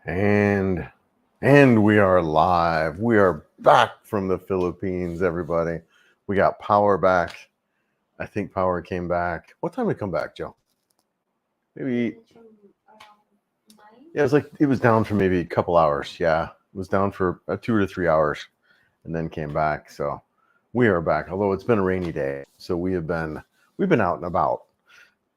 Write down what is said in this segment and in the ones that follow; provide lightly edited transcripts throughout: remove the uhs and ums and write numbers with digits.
And we are live. We are back from the Philippines, everybody. We got power back. I think power came back. What time did it come back, Joe? Maybe it was down for maybe a couple hours. Yeah. It was down for 2 to 3 hours and then came back. So we are back. Although it's been a rainy day. So we've been out and about.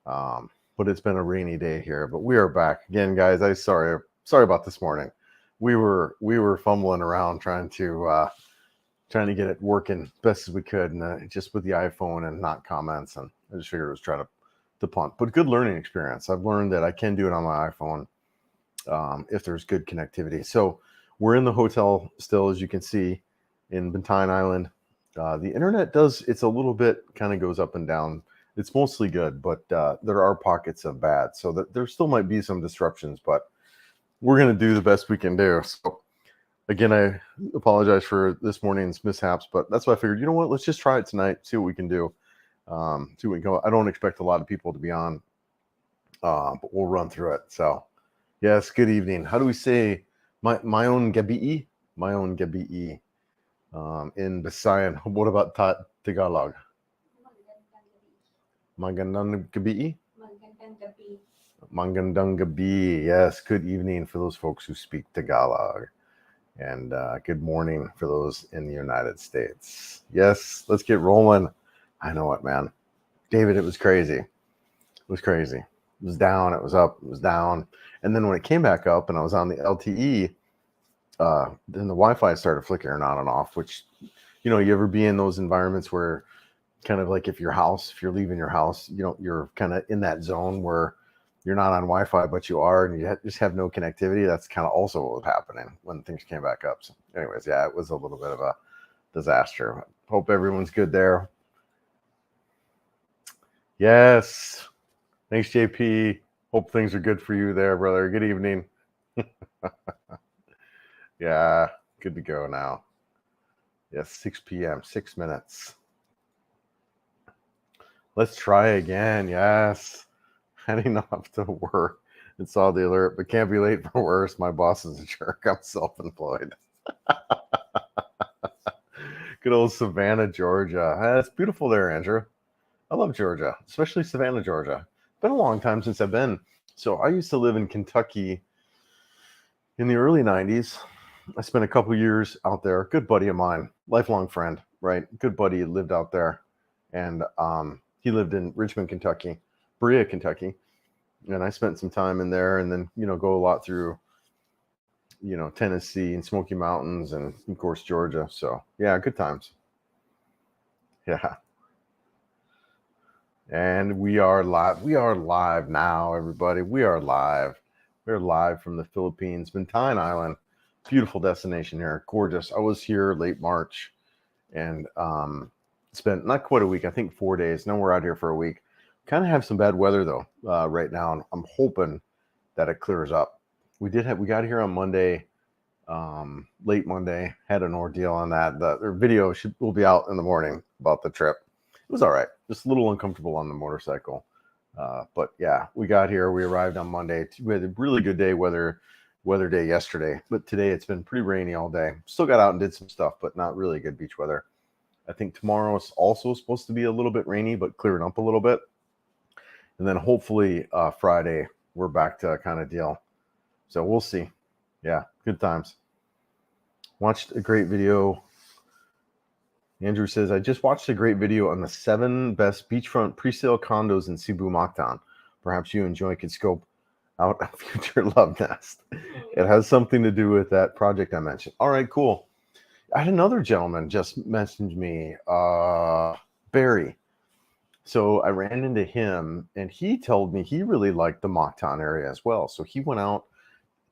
But it's been a rainy day here. But we are back again, guys. Sorry about this morning. We were fumbling around trying to get it working best as we could, and just with the iPhone and not comments, and I just figured it was trying to punt. But good learning experience. I've learned that I can do it on my iPhone if there's good connectivity. So we're in the hotel still, as you can see, in Bantayan Island. The internet it's a little bit kind of goes up and down. It's mostly good, but there are pockets of bad, so that there still might be some disruptions, but we're going to do the best we can do. So again, I apologize for this morning's mishaps, but that's why I figured, you know what, let's just try it tonight, see what we can do. See what we can go. I don't expect a lot of people to be on, but we'll run through it. So yes, good evening. How do we say Mayong gabi? Mayong gabi in Visayan. What about Tagalog? Magandang gabi? Magandang gabi. Yes, good evening for those folks who speak Tagalog. And good morning for those in the United States. Yes, let's get rolling. I know it, man. David, it was crazy. It was crazy. It was down, it was up, it was down. And then when it came back up and I was on the LTE, then the Wi-Fi started flickering on and off, which, you ever be in those environments where kind of like if you're leaving your house, you're kind of in that zone where you're not on Wi-Fi, but you are, and you just have no connectivity. That's kind of also what was happening when things came back up. So anyways, yeah, it was a little bit of a disaster. Hope everyone's good there. Yes. Thanks, JP. Hope things are good for you there, brother. Good evening. Yeah, good to go now. Yes, 6 p.m., 6 minutes. Let's try again. Yes. Heading off to work and saw the alert, but can't be late for worse. My boss is a jerk. I'm self-employed. Good old Savannah, Georgia. It's beautiful there, Andrew. I love Georgia, especially Savannah, Georgia. It's been a long time since I've been. So I used to live in Kentucky in the early 90s. I spent a couple years out there. Good buddy of mine, lifelong friend, right? Good buddy lived out there. And he lived in Richmond, Kentucky. Berea, Kentucky, and I spent some time in there, and then go a lot through Tennessee and Smoky Mountains, and of course Georgia. So yeah, good times. Yeah, and we are live now, everybody. We're live from the Philippines, Bantayan Island. Beautiful destination here, gorgeous. I was here late March and spent not quite a week, I think 4 days. Now we're out here for a week. Kind of have some bad weather though right now, and I'm hoping that it clears up. We got here on Monday, late Monday. Had an ordeal on that. The video will be out in the morning about the trip. It was all right, just a little uncomfortable on the motorcycle, but yeah, we got here. We arrived on Monday. We had a really good weather day yesterday, but today it's been pretty rainy all day. Still got out and did some stuff, but not really good beach weather. I think tomorrow is also supposed to be a little bit rainy, but clearing up a little bit. And then hopefully Friday, we're back to kind of deal. So we'll see. Yeah, good times. Watched a great video. Andrew says, I just watched a great video on the 7 best beachfront pre-sale condos in Cebu, Mactan. Perhaps you and Joy could scope out a future love nest. It has something to do with that project I mentioned. All right, cool. I had another gentleman just messaged me, Barry. So I ran into him, and he told me he really liked the Mactan area as well. So he went out,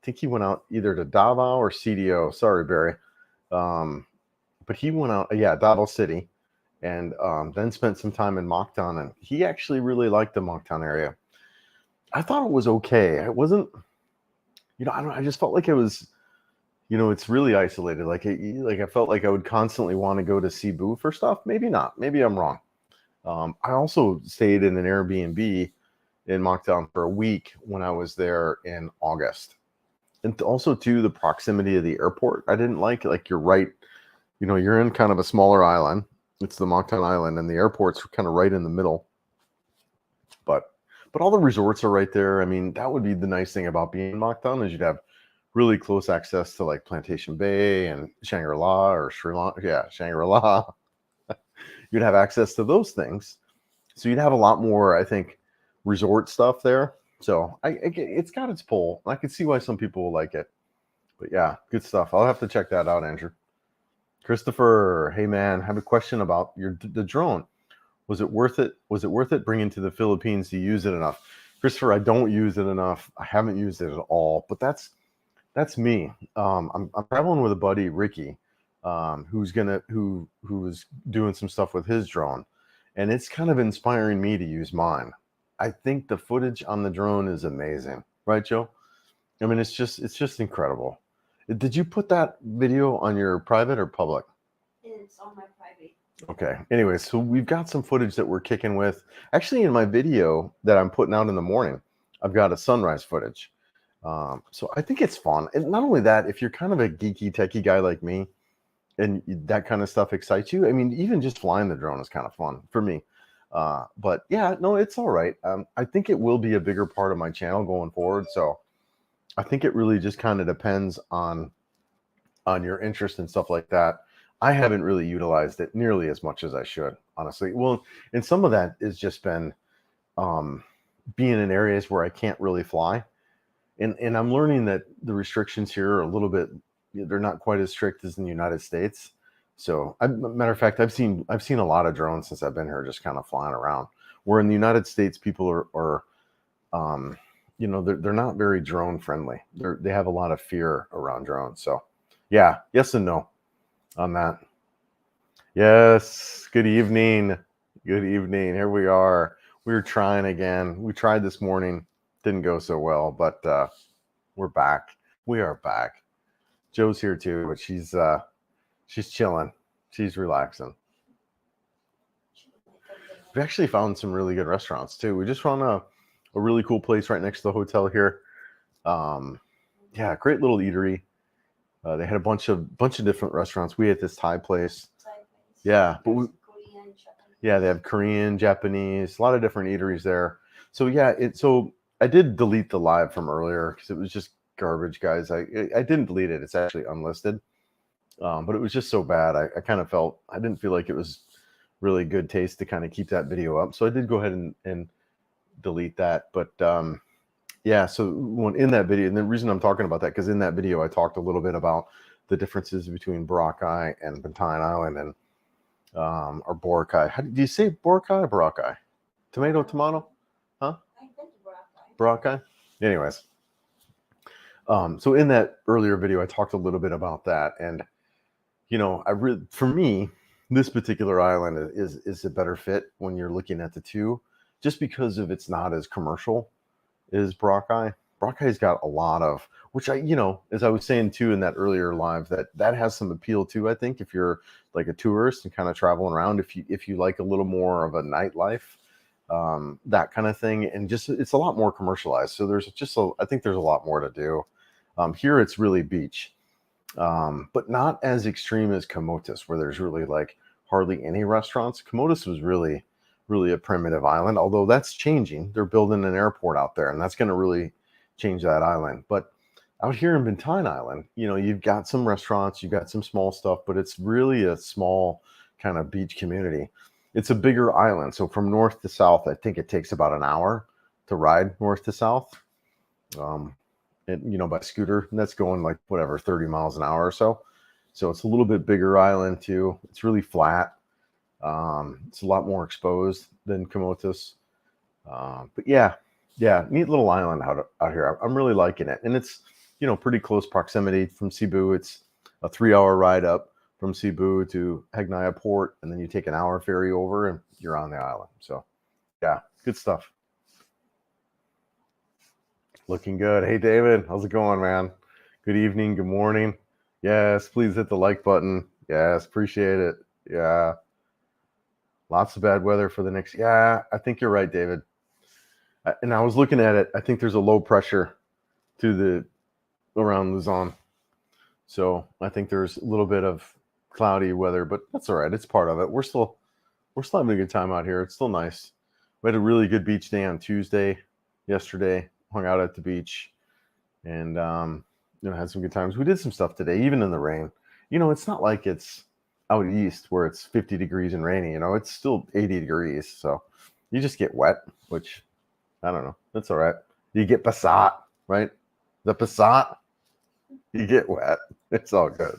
I think he went out either to Davao or CDO. Sorry, Barry. But he went out, Davao City, and then spent some time in Mactan, and he actually really liked the Mactan area. I thought it was okay. It wasn't, I just felt like it was, it's really isolated. Like I felt like I would constantly want to go to Cebu for stuff. Maybe not. Maybe I'm wrong. I also stayed in an Airbnb in Mactan for a week when I was there in August. And also too, the proximity of the airport. I didn't like you're right, you're in kind of a smaller island. It's the Moncton Island, and the airport's kind of right in the middle. But all the resorts are right there. I mean, that would be the nice thing about being in Moncton is you'd have really close access to like Plantation Bay and Shangri-La or Sri Lanka. Yeah, Shangri-La. You'd have access to those things. So you'd have a lot more, I think, resort stuff there. So it's got its pull. I can see why some people will like it. But yeah, good stuff. I'll have to check that out, Andrew. Christopher, hey man, I have a question about the drone. Was it worth it? Was it worth it bringing to the Philippines to use it enough? Christopher, I don't use it enough. I haven't used it at all. But that's me. I'm traveling with a buddy, Ricky, who's doing some stuff with his drone, and it's kind of inspiring me to use mine. I think the footage on the drone is amazing, right, Joe? I mean, it's just incredible. Did you put that video on your private or public? It's on my private. Okay. Anyway, so we've got some footage that we're kicking with. Actually, in my video that I'm putting out in the morning, I've got a sunrise footage. So I think it's fun. And not only that, if you're kind of a geeky, techie guy like me, and that kind of stuff excites you, I mean, even just flying the drone is kind of fun for me. But yeah, no, it's all right. I think it will be a bigger part of my channel going forward. So I think it really just kind of depends on your interest and stuff like that. I haven't really utilized it nearly as much as I should, honestly. Well, and some of that has just been being in areas where I can't really fly. And I'm learning that the restrictions here are a little bit, they're not quite as strict as in the United States. So, matter of fact, I've seen a lot of drones since I've been here, just kind of flying around. Where in the United States, people are they're not very drone friendly. They have a lot of fear around drones. So, yeah, yes and no on that. Yes. Good evening. Good evening. Here we are. We're trying again. We tried this morning. Didn't go so well, but we're back. We are back. Joe's here too, but she's chilling. She's relaxing. We actually found some really good restaurants too. We just found a really cool place right next to the hotel here. Yeah, great little eatery. They had a bunch of different restaurants. We had this Thai place. Yeah, but they have Korean, Japanese, a lot of different eateries there. So yeah, so I did delete the live from earlier because it was just garbage, guys. I didn't delete it. It's actually unlisted. But it was just so bad. I kind of felt, I didn't feel like it was really good taste to kind of keep that video up. So I did go ahead and delete that. But yeah, so when in that video, and the reason I'm talking about that, because in that video, I talked a little bit about the differences between Boracay and Bantayan Island and or Boracay. How do you say Boracay or Boracay? Tomato? Huh? Boracay? Anyways. So in that earlier video, I talked a little bit about that. And, for me, this particular island is a better fit when you're looking at the two, just because of it's not as commercial as Boracay. Boracay's got a lot of, which as I was saying too in that earlier live, that has some appeal too. I think if you're like a tourist and kind of traveling around, if you like a little more of a nightlife, that kind of thing, and just it's a lot more commercialized. So I think there's a lot more to do. Here it's really beach, but not as extreme as Camotes, where there's really like hardly any restaurants. Camotes was really, really a primitive island, although that's changing. They're building an airport out there, and that's going to really change that island. But out here in Bantayan Island, you've got some restaurants, you've got some small stuff, but it's really a small kind of beach community. It's a bigger island. So from north to south, I think it takes about an hour to ride north to south. By scooter, and that's going like 30 miles an hour or so. So it's a little bit bigger island too. It's really flat. It's a lot more exposed than Camotes. But yeah, neat little island out here. I'm really liking it. And it's, pretty close proximity from Cebu. It's a 3-hour ride up from Cebu to Hagnaya Port, and then you take an hour ferry over and you're on the island. So yeah, good stuff. Looking good. Hey, David, how's it going, man? Good evening. Good morning. Yes, please hit the like button. Yes, appreciate it. Yeah. Lots of bad weather for the next. Yeah, I think you're right, David. And I was looking at it. I think there's a low pressure to the around Luzon. So I think there's a little bit of cloudy weather, but that's all right. It's part of it. We're still having a good time out here. It's still nice. We had a really good beach day on Tuesday, yesterday. Hung out at the beach, and had some good times. We did some stuff today, even in the rain. It's not like it's out east where it's 50 degrees and rainy. It's still 80 degrees, so you just get wet, which I don't know. That's all right. You get Passat, right? The Passat, you get wet. It's all good.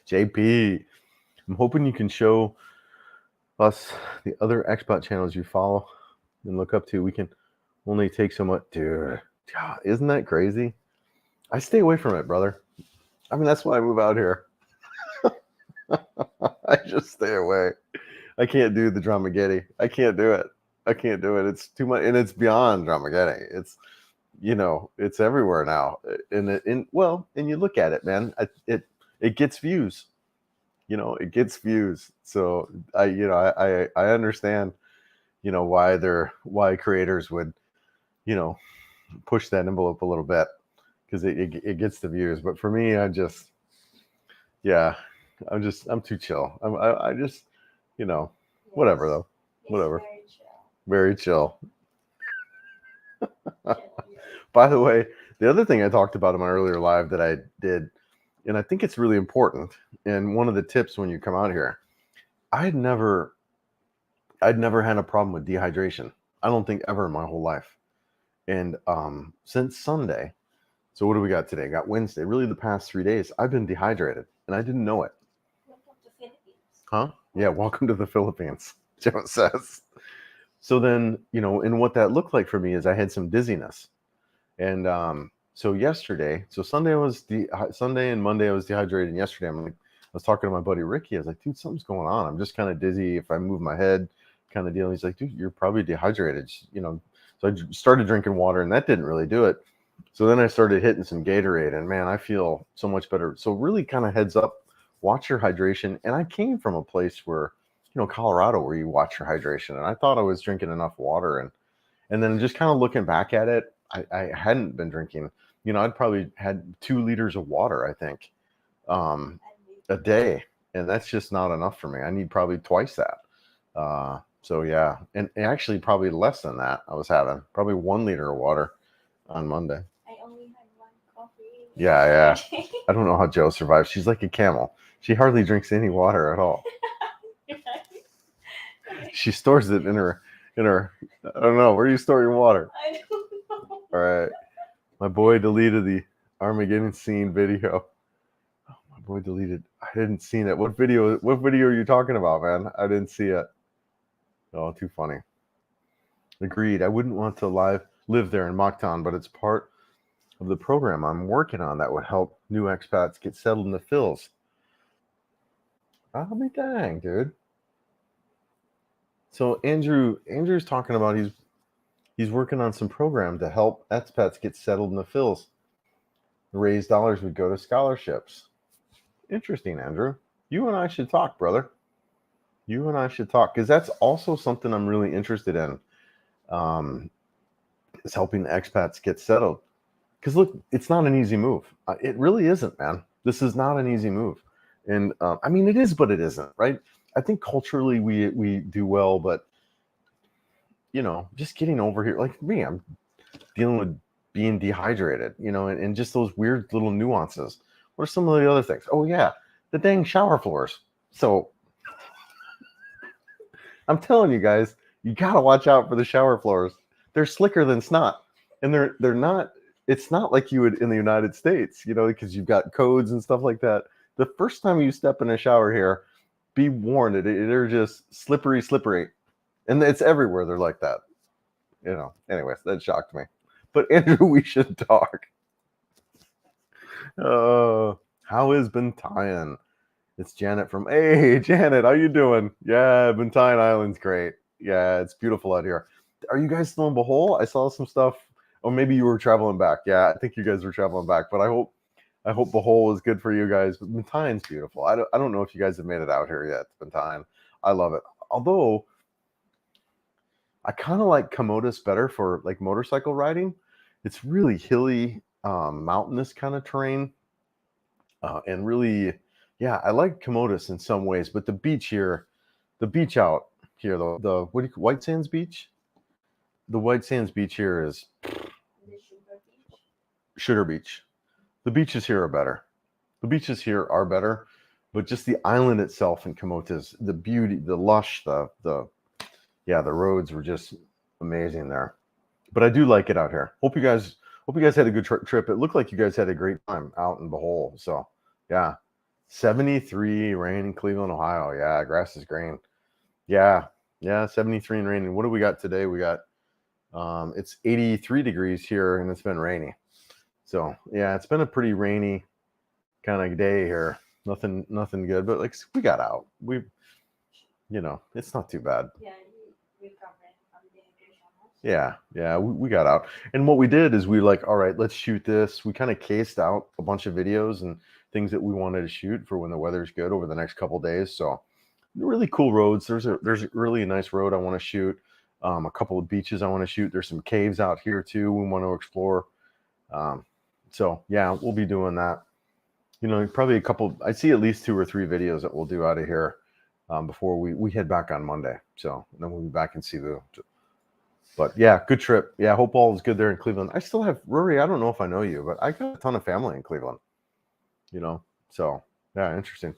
JP, I'm hoping you can show us the other expat channels you follow and look up to. We can only take so much. Dude, isn't that crazy? I stay away from it, brother. I mean, that's why I move out here. I just stay away. I can't do the Dramageddon. I can't do it. It's too much, and it's beyond Dramageddon. It's it's everywhere now. And you look at it, man. It gets views. It gets views. So I understand, why creators would, push that envelope a little bit because it gets the views. But for me, I'm too chill. I just, whatever though. Whatever. Very chill. By the way, the other thing I talked about in my earlier live that I did, and I think it's really important, and one of the tips when you come out here, I'd never had a problem with dehydration. I don't think ever in my whole life. And since Sunday, so what do we got today? Got Wednesday. Really, the past 3 days, I've been dehydrated, and I didn't know it. Welcome to Philippines. Huh? Yeah, welcome to the Philippines, Joe says. So then, and what that looked like for me is I had some dizziness. And so yesterday, Sunday and Monday I was dehydrated. And yesterday I was talking to my buddy Ricky. I was like, dude, something's going on. I'm just kind of dizzy if I move my head, kind of deal. And he's like, dude, you're probably dehydrated. So I started drinking water, and that didn't really do it. So then I started hitting some Gatorade, and man, I feel so much better. So really kind of heads up, watch your hydration. And I came from a place where, Colorado, where you watch your hydration. And I thought I was drinking enough water. And then just kind of looking back at it, I hadn't been drinking. I'd probably had 2 liters of water, I think, a day. And that's just not enough for me. I need probably twice that. So yeah, and actually probably less than that. I was having probably 1 liter of water on Monday. I only had 1 coffee. Yeah. I don't know how Joe survives. She's like a camel. She hardly drinks any water at all. She stores it in her. I don't know. Where do you store your water? I don't know. All right. My boy deleted the Armageddon scene video. Oh, my boy deleted. I didn't see it. What video are you talking about, man? I didn't see it. Oh, too funny. Agreed. I wouldn't want to live there in Mactan, but it's part of the program I'm working on that would help new expats get settled in the Phils. I'll be dang, dude. So Andrew's talking about he's working on some program to help expats get settled in the Phils. The raised dollars would go to scholarships. Interesting, Andrew. You and I should talk, brother. You and I should talk, because that's also something I'm really interested in. Is helping the expats get settled. Because look, it's not an easy move. It really isn't, man. This is not an easy move. And I mean, it is, but it isn't, right? I think culturally we do well, but just getting over here, like me, I'm dealing with being dehydrated, and just those weird little nuances. What are some of the other things? Oh yeah, the dang shower floors. So I'm telling you guys, you gotta watch out for the shower floors. They're slicker than snot, and they're not. It's not like you would in the United States, because you've got codes and stuff like that. The first time you step in a shower here, be warned, they're just slippery, and it's everywhere. They're like that, Anyways, that shocked me. But Andrew, we should talk. How is Bantayan? It's Janet from. Hey, Janet, how you doing? Yeah, Bantayan Island's great. Yeah, it's beautiful out here. Are you guys still in Bohol? I saw some stuff. Or maybe you were traveling back. Yeah, I think you guys were traveling back. But I hope Bohol is good for you guys. But Bantayan's beautiful. I don't know if you guys have made it out here yet. Bantayan, I love it. Although I kind of like Camotes better for like motorcycle riding. It's really hilly mountainous kind of terrain, and really, yeah, I like Komodos in some ways, but the beach here, the beach out here, the what do you, White Sands Beach, the White Sands Beach here is The sugar beach. Sugar Beach. The beaches here are better. The beaches here are better, but just the island itself in Komotas, the beauty, the lush, the yeah, the roads were just amazing there. But I do like it out here. Hope you guys had a good trip. It looked like you guys had a great time out in the hole. So yeah, 73 rain in Cleveland, Ohio. Yeah, grass is green. Yeah, yeah, 73 and raining. What do we got today? We got it's 83 degrees here and it's been rainy. So yeah, it's been a pretty rainy kind of day here. Nothing good, but like we got out. It's not too bad. Yeah, you recovering from dehydration. Yeah, we got out. And what we did is we like, all right, let's shoot this. We kind of cased out a bunch of videos and things that we wanted to shoot for when the weather's good over the next couple days. So really cool roads. There's a really nice road I want to shoot. A couple of beaches I want to shoot. There's some caves out here too we want to explore. So yeah, we'll be doing that. Probably I see at least 2 or 3 videos that we'll do out of here before we head back on Monday. So then we'll be back in Cebu. But yeah, good trip. Yeah, hope all is good there in Cleveland. I still have Rory. I don't know if I know you, but I got a ton of family in Cleveland. So yeah, interesting.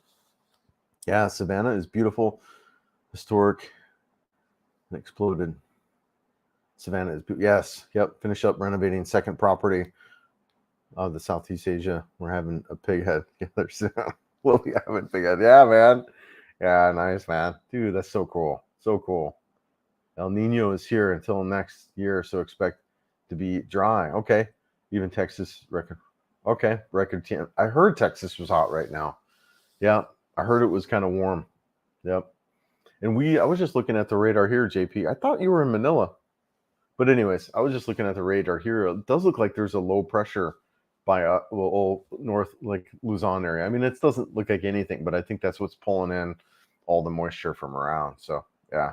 Yeah, Savannah is beautiful, historic, and exploded. Savannah is yes, yep. Finish up renovating second property of the Southeast Asia. We're having a pig head together soon. We'll be having pig head. Yeah, man. Yeah, nice, man. Dude, that's so cool. So cool. El Nino is here until next year, so expect to be dry. Okay. Even Texas record. Okay, record 10. I heard Texas was hot right now. Yeah, I heard it was kind of warm. Yep. And I was just looking at the radar here, JP. I thought you were in Manila. But anyways, I was just looking at the radar here. It does look like there's a low pressure by north, like Luzon area. I mean, it doesn't look like anything, but I think that's what's pulling in all the moisture from around. So yeah.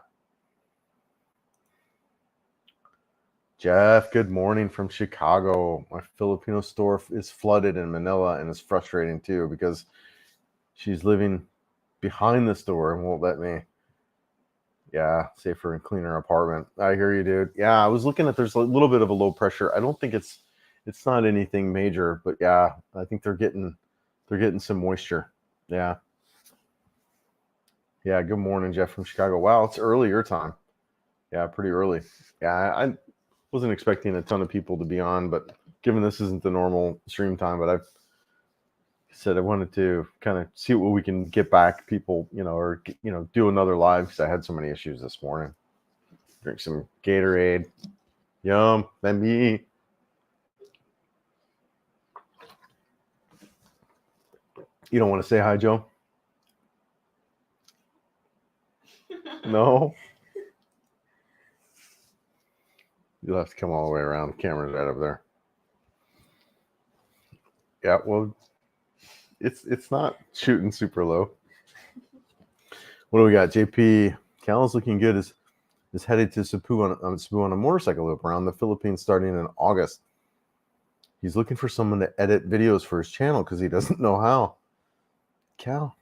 Jeff, good morning from Chicago. My Filipino store is flooded in Manila and it's frustrating too because she's living behind the store and won't let me. Yeah, safer and cleaner apartment. I hear you, dude. Yeah, I was looking at there's a little bit of a low pressure. I don't think it's not anything major, but yeah, I think they're getting some moisture. Yeah. Yeah, good morning, Jeff from Chicago. Wow, it's early your time. Yeah, pretty early. Yeah, I wasn't expecting a ton of people to be on, but given this isn't the normal stream time, but I've said I wanted to kind of see what we can get back people, or do another live because I had so many issues this morning. Drink some Gatorade. Yum, then me. You don't want to say hi, Joe? No. You'll have to come all the way around. The camera's right over there. Yeah, well, it's not shooting super low. What do we got? JP Cal is looking good. Is headed to Cebu on a motorcycle loop around the Philippines starting in August. He's looking for someone to edit videos for his channel because he doesn't know how. Cal,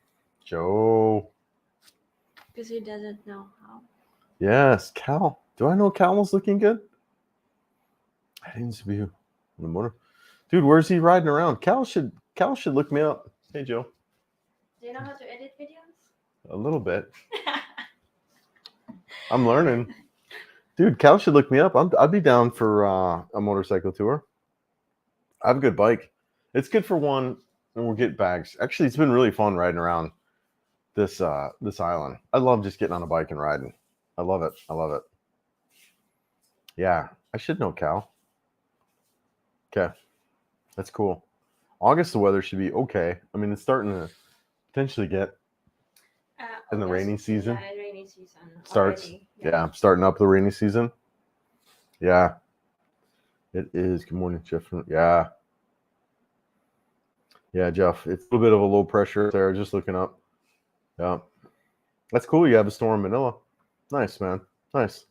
Joe. Because he doesn't know how. Yes, Cal. Do I know Cal is looking good? I didn't see on the motor. Dude, where's he riding around? Cal should look me up. Hey, Joe. Do you know how to edit videos? A little bit. I'm learning. Dude, Cal should look me up. I'd be down for a motorcycle tour. I have a good bike. It's good for one, and we'll get bags. Actually, it's been really fun riding around this island. I love just getting on a bike and riding. I love it. Yeah, I should know Cal. Okay, that's cool. August, the weather should be okay. I mean, it's starting to potentially get in the rainy season. Yeah, rainy season starts. Already. Yeah, starting up the rainy season. Yeah, it is. Good morning, Jeff. Yeah, Jeff. It's a little bit of a low pressure there. Just looking up. Yeah, that's cool. You have a store in Manila. Nice, man. Nice.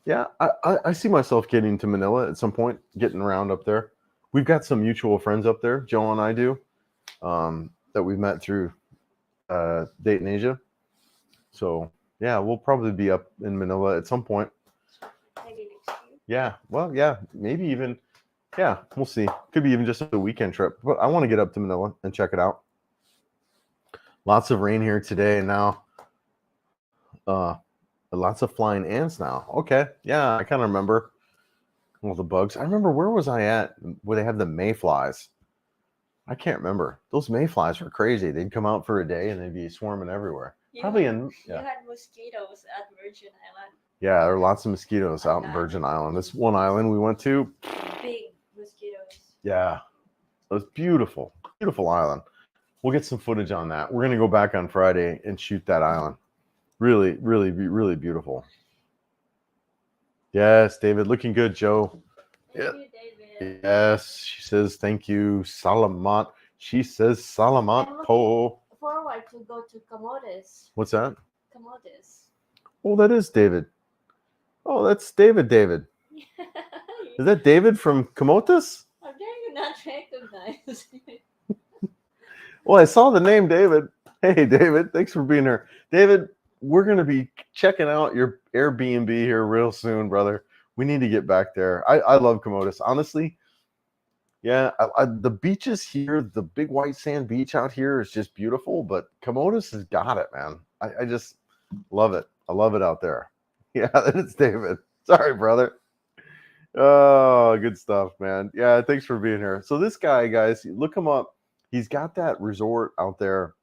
Yeah, I see myself getting to Manila at some point, getting around up there. we've got some mutual friends up there. Joe and I do, that we've met through Dayton Asia. So yeah, we'll probably be up in Manila at some point. Maybe next year. Yeah, well, yeah, maybe even, yeah, we'll see. Could be even just a weekend trip. But I want to get up to Manila and check it out. Lots of rain here today, and now lots of flying ants now. Okay, yeah, I kind of remember all the bugs. I remember, where was I at where they have the mayflies? I can't remember. Those mayflies were crazy. They'd come out for a day and they'd be swarming everywhere. Probably You in, yeah. had mosquitoes at Virgin Island. Yeah, there are lots of mosquitoes out in Virgin Island. This one island we went to, Big mosquitoes. yeah, it was beautiful, beautiful island. We'll get some footage on that. We're gonna go back on Friday and shoot that island. Really, really, really beautiful. Yes, David, looking good, Joe. Thank you, David. Yes, she says thank you, Salamat. She says Salamat I'm po. Forward to go to Camotes. What's that? Camotes. Oh, that is David. Oh, that's David. David. Is that David from Camotes? How dare you not recognize? Well, I saw the name David. Hey, David, thanks for being here. David, we're going to be checking out your Airbnb here real soon, brother. We need to get back there. I love Camotes. Honestly, yeah, the beaches here, the big white sand beach out here is just beautiful, but Camotes has got it, man. I just love it. I love it out there. Yeah, it's David. Sorry, brother. Oh, good stuff, man. Yeah, thanks for being here. So this guy, guys, look him up. He's got that resort out there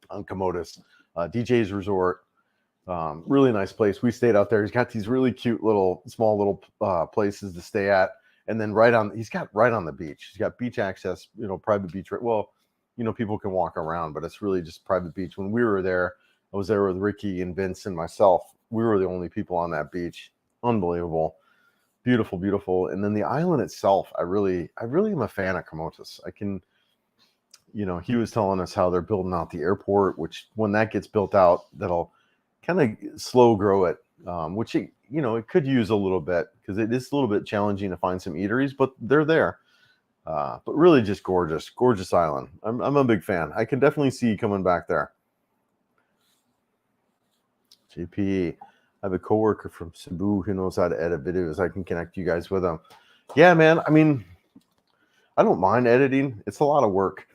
on Camotes, DJ's Resort. Really nice place. We stayed out there. He's got these really cute small little places to stay at, and then he's got right on the beach. He's got beach access, private beach. Well, people can walk around, but it's really just private beach. When we were there, I was there with Ricky and Vince and myself. We were the only people on that beach. Unbelievable. Beautiful, beautiful. And then the island itself, I really am a fan of Camotes. I can, he was telling us how they're building out the airport, which when that gets built out, that'll kind of slow grow it, which, it could use a little bit because it is a little bit challenging to find some eateries, but they're there. But really just gorgeous, gorgeous island. I'm a big fan. I can definitely see you coming back there. JP, I have a coworker from Cebu who knows how to edit videos. I can connect you guys with him. Yeah, man. I mean, I don't mind editing. It's a lot of work.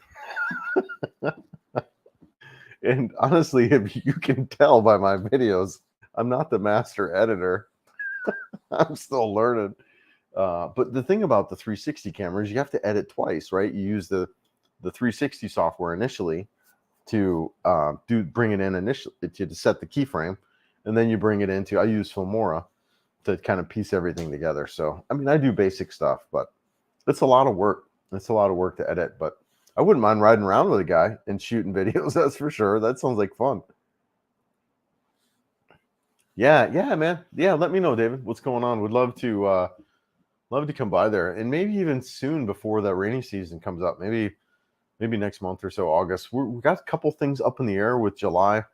And honestly, if you can tell by my videos, I'm not the master editor. I'm still learning. But the thing about the 360 cameras, you have to edit twice, right? You use the 360 software initially to bring it in initially to set the keyframe. And then you bring it into, I use Filmora to kind of piece everything together. So, I mean, I do basic stuff, but it's a lot of work. It's a lot of work to edit, but I wouldn't mind riding around with a guy and shooting videos. That's for sure. That sounds like fun. Yeah, man. Yeah, let me know, David, what's going on. Would love to come by there, and maybe even soon before that rainy season comes up. Maybe next month or so, August. We've got a couple things up in the air with July.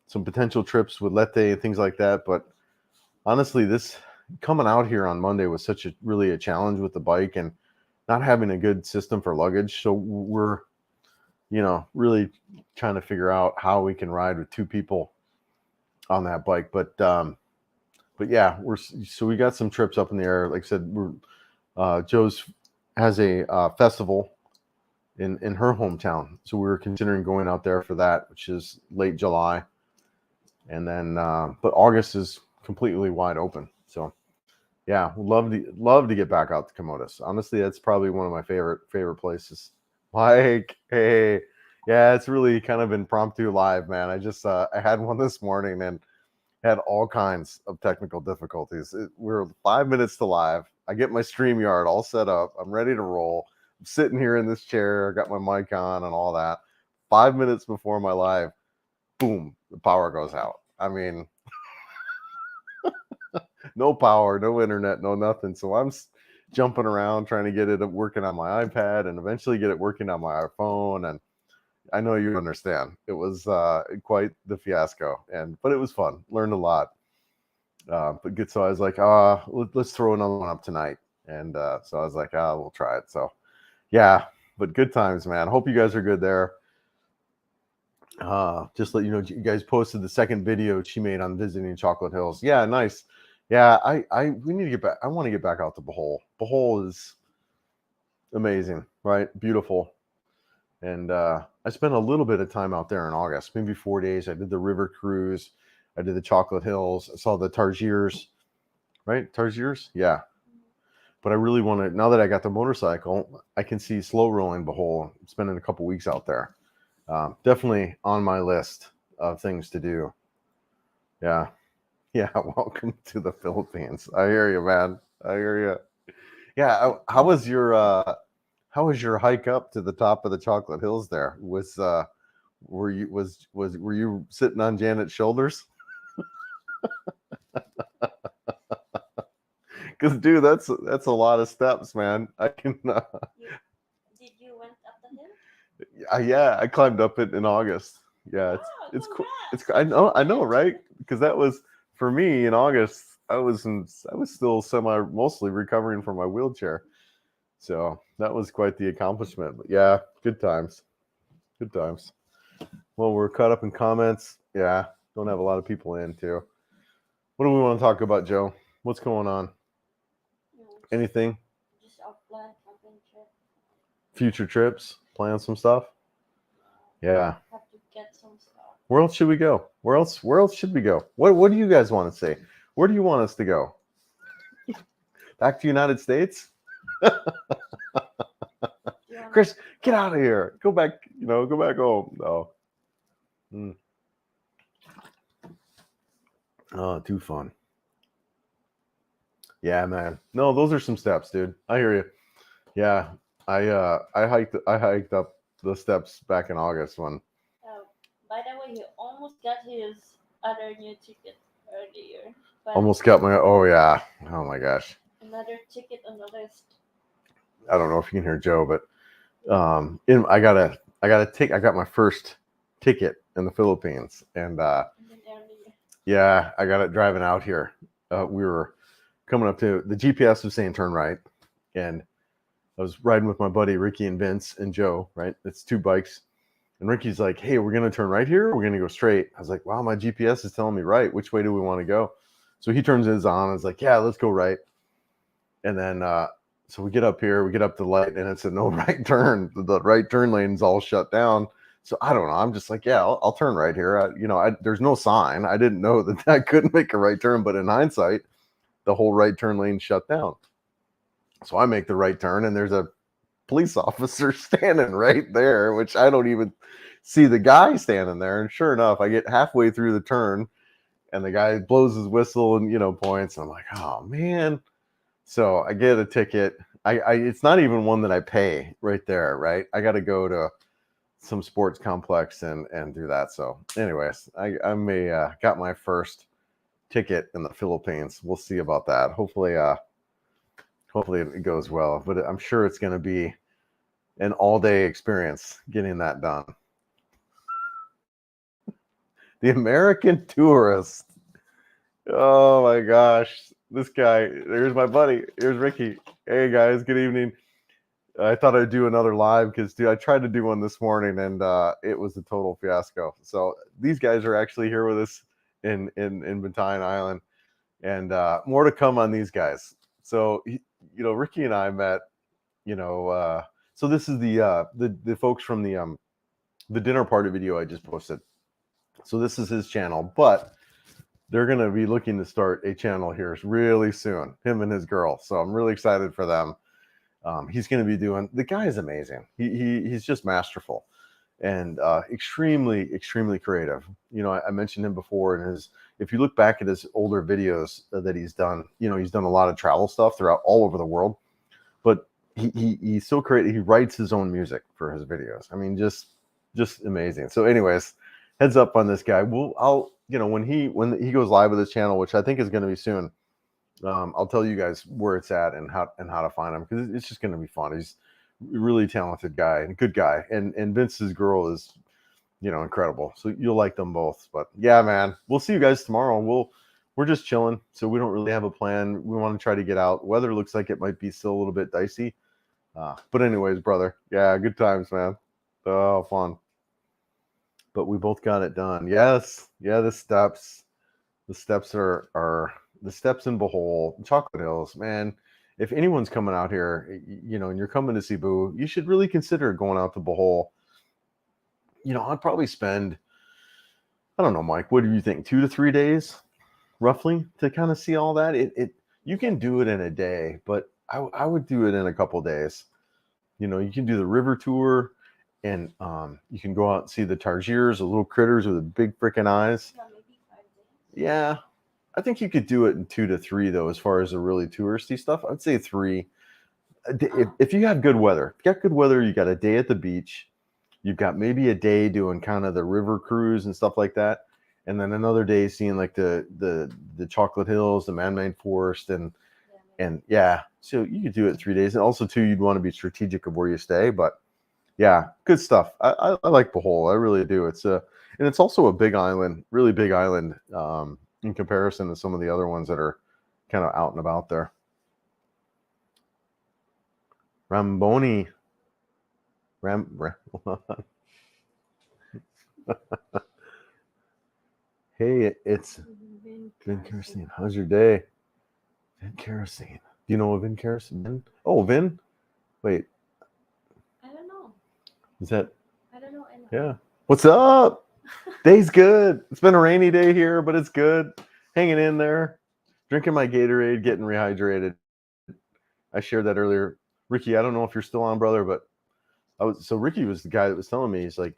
Some potential trips with Lete and things like that. But honestly, this coming out here on Monday was really a challenge with the bike and not having a good system for luggage. So we're, really trying to figure out how we can ride with two people on that bike. But yeah, we got some trips up in the air. Like I said, Joe's has a festival in her hometown. So we were considering going out there for that, which is late July. And then, but August is completely wide open. So, yeah, love to get back out to Camotes. Honestly, that's probably one of my favorite places. Mike, hey, yeah, it's really kind of impromptu live, man. I just I had one this morning and had all kinds of technical difficulties. We're 5 minutes to live. I get my StreamYard all set up. I'm ready to roll. I'm sitting here in this chair. I got my mic on and all that. 5 minutes before my live, boom, the power goes out. I mean, no power, no internet, no nothing. So I'm jumping around trying to get it working on my iPad and eventually get it working on my iPhone. And I know you understand. It was quite the fiasco, but it was fun. Learned a lot. But good. So I was like, let's throw another one up tonight. And so I was like, we'll try it. So yeah, but good times, man. Hope you guys are good there. Just let you know, you guys posted the second video she made on visiting Chocolate Hills. Yeah, nice. Yeah, we need to get back. I want to get back out to Bohol. Bohol is amazing, right? Beautiful. And I spent a little bit of time out there in August, maybe 4 days. I did the river cruise. I did the Chocolate Hills. I saw the Targiers, right? Targiers? Yeah. But I really want to, now that I got the motorcycle, I can see slow rolling Bohol, spending a couple weeks out there. Definitely on my list of things to do. Yeah. Yeah. Welcome to the Philippines. I hear you, man. I hear you. Yeah. How was your hike up to the top of the Chocolate Hills there? Were you sitting on Janet's shoulders? Because dude, that's a lot of steps, man. I can. Did you went up the hill? Yeah, I climbed up it in August. Yeah, it's cool. It's I know, right? Because that was for me in August. I was still mostly recovering from my wheelchair, so that was quite the accomplishment. But yeah, good times, good times. Well, we're caught up in comments. Yeah, don't have a lot of people in too. What do we want to talk about, Joe? What's going on? Anything? Just offline camping trip. Future trips? Plan some stuff? Yeah. Have to get some stuff. Where else should we go? Where else should we go? What do you guys want to say? Where do you want us to go? Back to United States? Chris, get out of here. Go back, go back home. No. Oh, too fun. Yeah, man. No, those are some steps, dude. I hear you. Yeah. I hiked up the steps back in August when. By the way, he almost got his other new ticket earlier. Almost got my. Oh yeah. Oh my gosh. Another ticket on the list. I don't know if you can hear Joe, but I got my first ticket in the Philippines, and yeah, I got it driving out here. We were coming up to the GPS was saying turn right, and I was riding with my buddy Ricky and Vince and Joe. Right, it's two bikes, and Ricky's like, "Hey, we're gonna turn right here. Or we're gonna go straight." I was like, "Wow, my GPS is telling me right. Which way do we want to go?" So he turns his on. I was like, "Yeah, let's go right." And then so we get up here, we get up to the light, and it's a no right turn. The right turn lane's all shut down. So I don't know. I'm just like, yeah, I'll turn right here. There's no sign. I didn't know that I couldn't make a right turn, but in hindsight, the whole right turn lane shut down. So I make the right turn, and there's a police officer standing right there, which I don't even see the guy standing there. And sure enough, I get halfway through the turn, and the guy blows his whistle and points. And I'm like, oh man. So I get a ticket. It's not even one that I pay right there, right? I got to go to some sports complex and do that. So anyways, I got my first ticket in the Philippines. We'll see about that. Hopefully it goes well, but I'm sure it's going to be an all-day experience getting that done. The American Tourist. Oh my gosh. This guy, there's my buddy. Here's Ricky. Hey guys, good evening. I thought I'd do another live because, dude, I tried to do one this morning and it was a total fiasco. So these guys are actually here with us in Bantayan Island, and more to come on these guys. So, Ricky and I met, so this is the folks from the dinner party video I just posted. So this is his channel, but they're going to be looking to start a channel here really soon, him and his girl. So I'm really excited for them. He's going to be doing, the guy is amazing. He's just masterful and extremely, extremely creative. I mentioned him before, and if you look back at his older videos that he's done, he's done a lot of travel stuff throughout all over the world, but he's so creative. He writes his own music for his videos. I mean, just amazing. So anyways, heads up on this guy. When he goes live with his channel, which I think is going to be soon, I'll tell you guys where it's at and how to find him, because it's just going to be fun. He's a really talented guy and good guy, and Vince's girl is incredible. So you'll like them both. But yeah, man, we'll see you guys tomorrow. we're just chilling, so we don't really have a plan. We want to try to get out. Weather looks like it might be still a little bit dicey. But anyways, brother, yeah, good times, man. Oh, fun. But we both got it done. Yes, yeah, the steps are the steps in Bohol, Chocolate Hills, man. If anyone's coming out here, and you're coming to Cebu, you should really consider going out to Bohol. I'd probably spend, I don't know, Mike, what do you think, 2 to 3 days roughly to kind of see all that? You can do it in a day, but I would do it in a couple days. You can do the river tour, and you can go out and see the tarsiers, the little critters with the big freaking eyes. Yeah, maybe 5 days. Yeah, I think you could do it in 2 to 3 though, as far as the really touristy stuff. I'd say 3. If you have good weather, if you got good weather, you got a day at the beach. You've got maybe a day doing kind of the river cruise and stuff like that, and then another day seeing like the Chocolate Hills, the man-made forest, and yeah, so you could do it in 3 days. And also too, you'd want to be strategic of where you stay. But yeah, good stuff. I like Bohol. I really do. And it's also a big island, really big island, in comparison to some of the other ones that are kind of out and about there. Ramboni. Hey, it's Vin Kerosene. How's your day? Vin Kerosene. Do you know Vin Kerosene? Vin? Oh, Vin? Wait. I don't know. Is that? I don't know. Yeah. What's up? Day's good. It's been a rainy day here, but it's good. Hanging in there. Drinking my Gatorade, getting rehydrated. I shared that earlier. Ricky, I don't know if you're still on, brother, but Ricky was the guy that was telling me, he's like,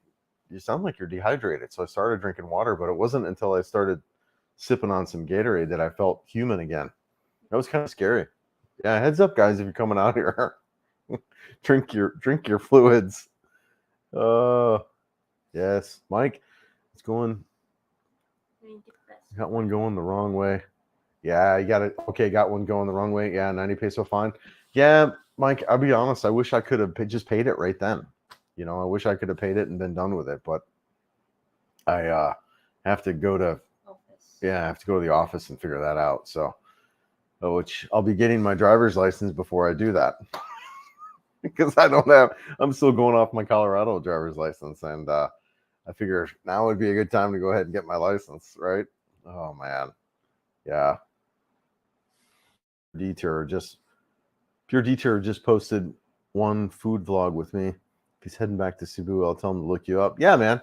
you sound like you're dehydrated. So I started drinking water, but it wasn't until I started sipping on some Gatorade that I felt human again. That was kind of scary. Yeah, heads up, guys, if you're coming out here. drink your fluids. Yes. Mike, it's going. Got one going the wrong way. Yeah, you got it. Okay, got one going the wrong way. Yeah, 90 peso fine. Yeah, Mike, I'll be honest. I wish I could have just paid it right then. I wish I could have paid it and been done with it. But I have to go to office. Yeah, I have to go to the office and figure that out. So, which I'll be getting my driver's license before I do that. Because I'm still going off my Colorado driver's license. And I figure now would be a good time to go ahead and get my license, right? Oh, man. Yeah. Pure Detour just posted one food vlog with me. If he's heading back to Cebu, I'll tell him to look you up. Yeah, man.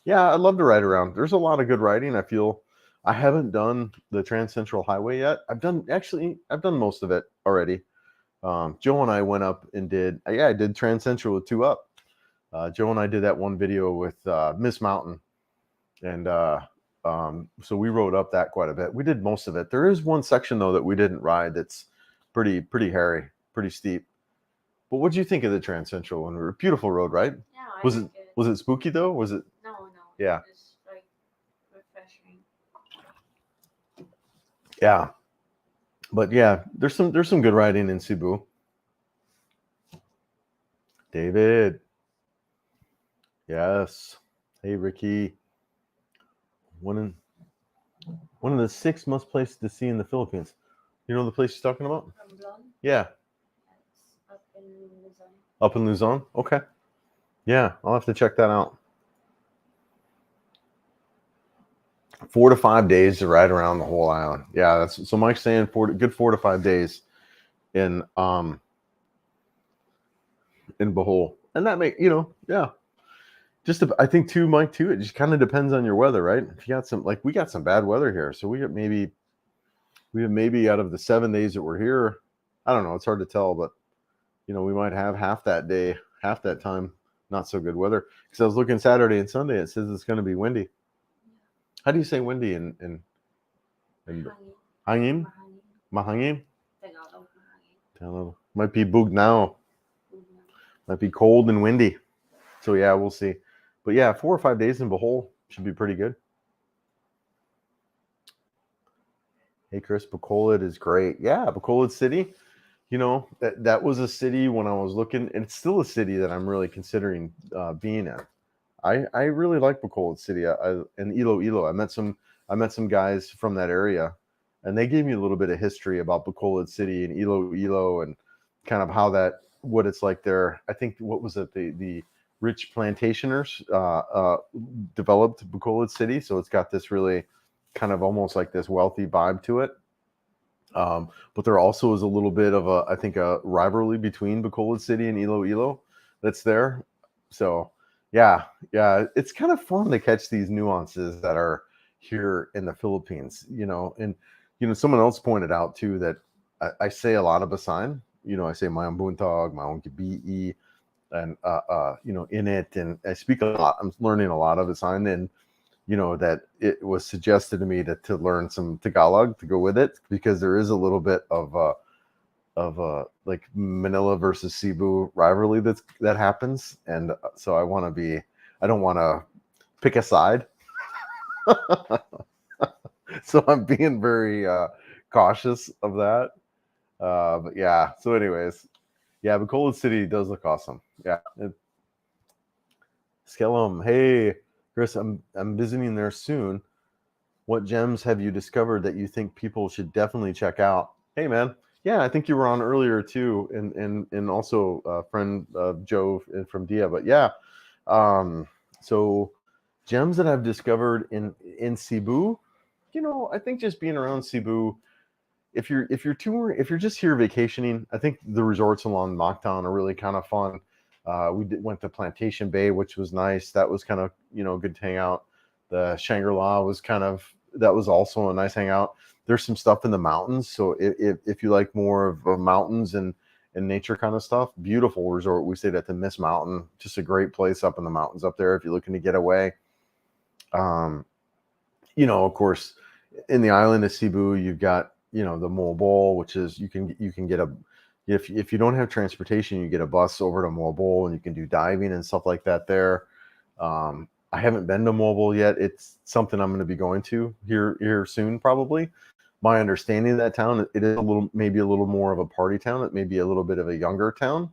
Yeah, I'd love to ride around. There's a lot of good riding. I haven't done the Trans Central Highway yet. I've done most of it already. Joe and I went up and I did Trans Central with 2 Up. Joe and I did that one video with Miss Mountain, and so we rode up that quite a bit. We did most of it. There is one section though that we didn't ride that's pretty hairy, pretty steep. But what did you think of the Trans Central? And a beautiful road, right? Yeah, was it spooky though? Was it? No. Yeah. It's like refreshing. Yeah. But yeah, there's some good riding in Cebu. David. Yes. Hey, Ricky. One of the 6 must places to see in the Philippines. You know the place you're talking about? Romblon? Yeah. It's up in Luzon. Up in Luzon? Okay. Yeah, I'll have to check that out. 4 to 5 days to ride around the whole island. Yeah, so Mike's saying 4 to 5 days in Bohol. And that yeah. I think too, Mike, too, it just kind of depends on your weather, right? If you got we got some bad weather here. So we have maybe out of the 7 days that we're here, I don't know, it's hard to tell, but we might have half that time, not so good weather. Because I was looking Saturday and Sunday, it says it's going to be windy. How do you say windy in hangin? Mahangin? Tagalog. Might be Bugnao. Might be cold and windy. So yeah, we'll see. But yeah, 4 or 5 days in Bohol should be pretty good. Hey Chris, Bacolod is great. Yeah, Bacolod City. That was a city when I was looking, and it's still a city that I'm really considering being in. I really like Bacolod City. And Iloilo. I met some guys from that area and they gave me a little bit of history about Bacolod City and Iloilo and kind of how what it's like there. I think what was it, the rich plantationers developed Bacolod City, so it's got this really kind of almost like this wealthy vibe to it. But there also is a little bit of I think a rivalry between Bacolod City and Iloilo that's there. So yeah, it's kind of fun to catch these nuances that are here in the Philippines, and someone else pointed out too that I say a lot of Basayan. I say Mayang Buntag, Mayang Gabi, and in it, and I speak a lot. I'm learning a lot of Basayan, and that it was suggested to me to learn some Tagalog to go with it, because there is a little bit of like Manila versus Cebu rivalry that happens, and so I don't want to pick a side. So I'm being very cautious of that. But yeah, so anyways, yeah, Bacolod City does look awesome. Yeah. Skellum, hey Chris, I'm visiting there soon. What gems have you discovered that you think people should definitely check out? Hey man, yeah, I think you were on earlier too, and also a friend of Joe from Dia. But yeah, so gems that I've discovered in Cebu, I think just being around Cebu, if you're just here vacationing, I think the resorts along Mactan are really kind of fun. Went to Plantation Bay, which was nice. That was kind of good to hang out. The Shangri-La was that was also a nice hangout. There's some stuff in the mountains, so if you like more of mountains and nature kind of stuff, beautiful resort. We stayed at the Miss Mountain, just a great place up in the mountains up there if you're looking to get away. Of course, in the island of Cebu, you've got the Moalboal, which is you can get if you don't have transportation, you get a bus over to Moalboal, and you can do diving and stuff like that there. I haven't been to Moalboal yet. It's something I'm going to be going to here soon, probably. My understanding of that town, it is maybe a little more of a party town. It may be a little bit of a younger town,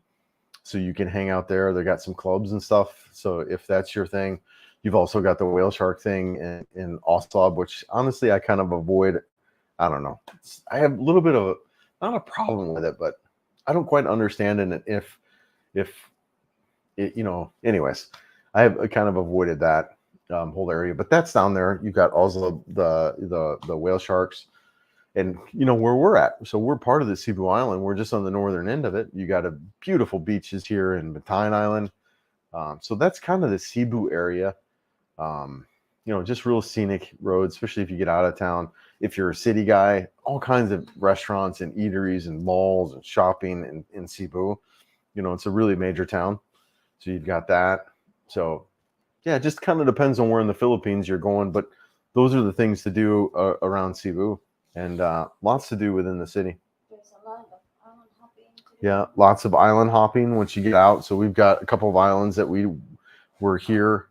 so you can hang out there. They got some clubs and stuff. So if that's your thing, you've also got the whale shark thing in Oslab, which honestly I kind of avoid. I don't know. I have a little bit of not a problem with it, but I don't quite understand it. If it, anyways, I have kind of avoided that whole area, but that's down there. You've got also the whale sharks, and where we're at. So we're part of the Cebu Island. We're just on the northern end of it. You got beautiful beaches here in Batayan Island. So that's kind of the Cebu area. Just real scenic roads, especially if you get out of town. If you're a city guy, all kinds of restaurants and eateries and malls and shopping in Cebu. It's a really major town. So you've got that. So yeah, it just kind of depends on where in the Philippines you're going. But those are the things to do around Cebu, and lots to do within the city. There's a lot of island hopping to do. Yeah, lots of island hopping once you get out. So we've got a couple of islands that were here.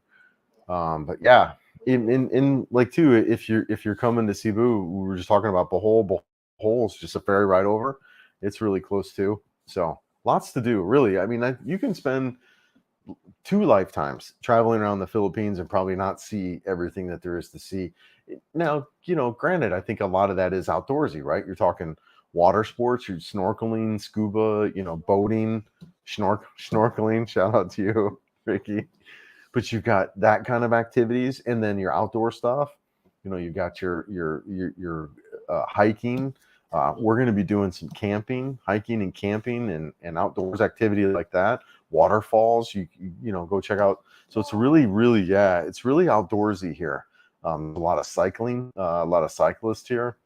But yeah, in like too, if you're coming to Cebu, we were just talking about Bohol. Bohol's just a ferry ride over. It's really close too. So lots to do, really. I mean, you can spend 2 lifetimes traveling around the Philippines and probably not see everything that there is to see. Now, granted, I think a lot of that is outdoorsy, right? You're talking water sports, you're snorkeling, scuba, boating, snorkeling. Shout out to you, Ricky. But you've got that kind of activities, and then your outdoor stuff. You've got your hiking. We're going to be doing some hiking and camping and outdoors activity like that. Waterfalls, you go check out. So it's really, really, it's really outdoorsy here. A lot of cycling, a lot of cyclists here.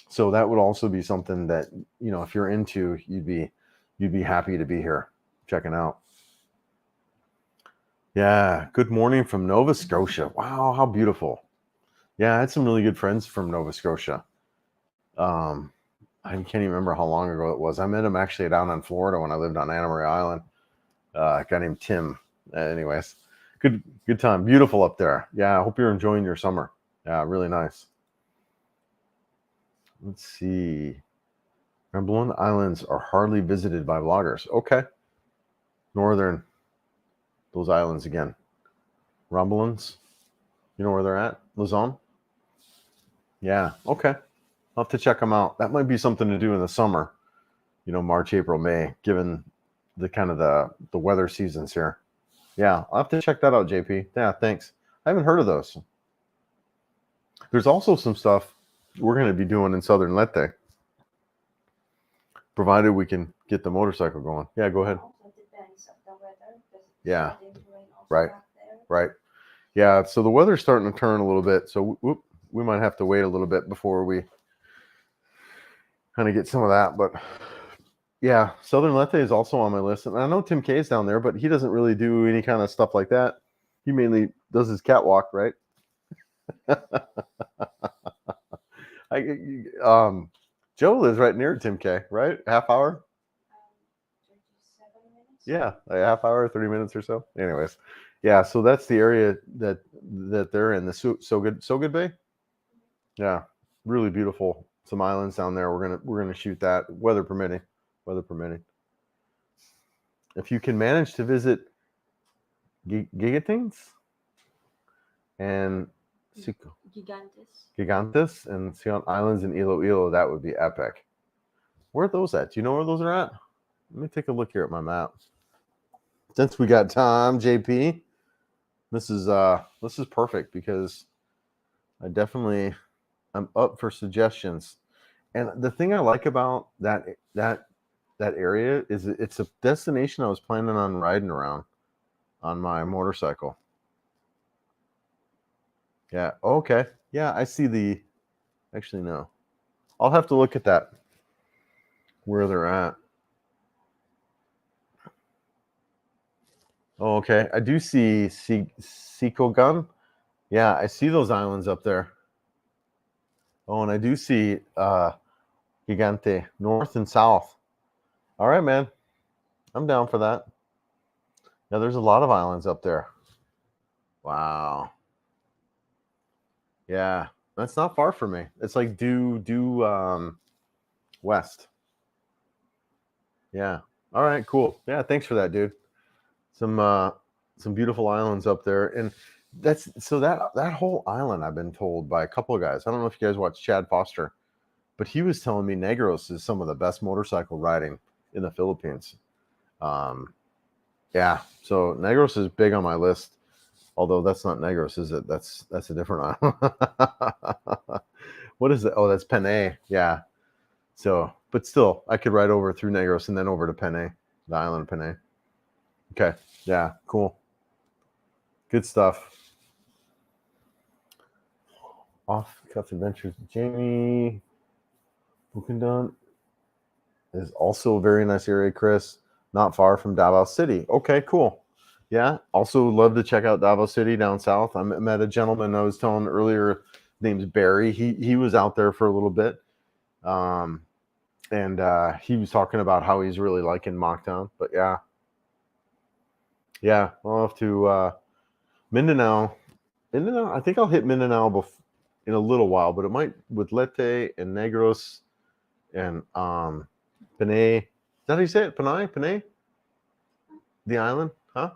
So that would also be something that if you're into, you'd be happy to be here checking out. Yeah, good morning from Nova Scotia. Wow, how beautiful. Yeah, I had some really good friends from Nova Scotia. I can't even remember how long ago it was. I met him actually down in Florida when I lived on Anna Maria Island. A guy named Tim. Anyways, good time. Beautiful up there. Yeah, I hope you're enjoying your summer. Yeah, really nice. Let's see. Ramblin Islands are hardly visited by vloggers. Okay. Northern. Those islands again. Rumblins. You know where they're at? Luzon? Yeah. Okay. I'll have to check them out. That might be something to do in the summer, March, April, May, given the kind of the weather seasons here. Yeah, I'll have to check that out, JP. Yeah, thanks. I haven't heard of those. There's also some stuff we're going to be doing in Southern Leyte, provided we can get the motorcycle going. Yeah, go ahead. Also depends on the weather. Because it's Yeah. starting to rain also Right. back there. Right. Yeah, so the weather's starting to turn a little bit, so we might have to wait a little bit before we kind of get some of that. But yeah, Southern Leyte is also on my list. And I know Tim K is down there, but he doesn't really do any kind of stuff like that. He mainly does his catwalk, right? Joe lives right near Tim K, right? Half hour? 37 minutes. Yeah, like a half hour, 30 minutes or so. Anyways, yeah, so that's the area that they're in. The So Good Bay. Yeah, really beautiful. Some islands down there. We're gonna shoot that, weather permitting. Weather permitting. If you can manage to visit Gigatines and Gigantes and Sion Islands in Iloilo, that would be epic. Where are those at? Do you know where those are at? Let me take a look here at my map. Since we got time, JP, this is perfect because I'm up for suggestions. And the thing I like about that area is it's a destination I was planning on riding around on my motorcycle. Yeah. Okay. Yeah, I see actually, no. I'll have to look at that, where they're at. Oh, okay. I do see Sikogan. Yeah, I see those islands up there. Oh, and I do see Gigante, north and south. All right, man. I'm down for that. Yeah, there's a lot of islands up there. Wow. Yeah, that's not far from me. It's like due west. Yeah. All right, cool. Yeah, thanks for that, dude. Some beautiful islands up there. And that whole island, I've been told by a couple of guys. I don't know if you guys watch Chad Foster, but he was telling me Negros is some of the best motorcycle riding in the Philippines. Yeah, so Negros is big on my list. Although that's not Negros, is it? That's a different island. What is it? Oh, that's Panay. Yeah. So, but still, I could ride over through Negros and then over to Panay, the island of Panay. Okay. Yeah. Cool. Good stuff. Off Cuff Adventures. Jamie Bukandon is also a very nice area, Chris. Not far from Davao City. Okay, cool. Yeah. Also love to check out Davao City down south. I met a gentleman I was telling earlier, name's Barry. He was out there for a little bit. And he was talking about how he's really liking Mocktown. But yeah. Yeah, I'll have to Mindanao. I think I'll hit Mindanao in a little while, but it might with Leyte and Negros and Panay. Is that how you say it? Panay? The island? Huh?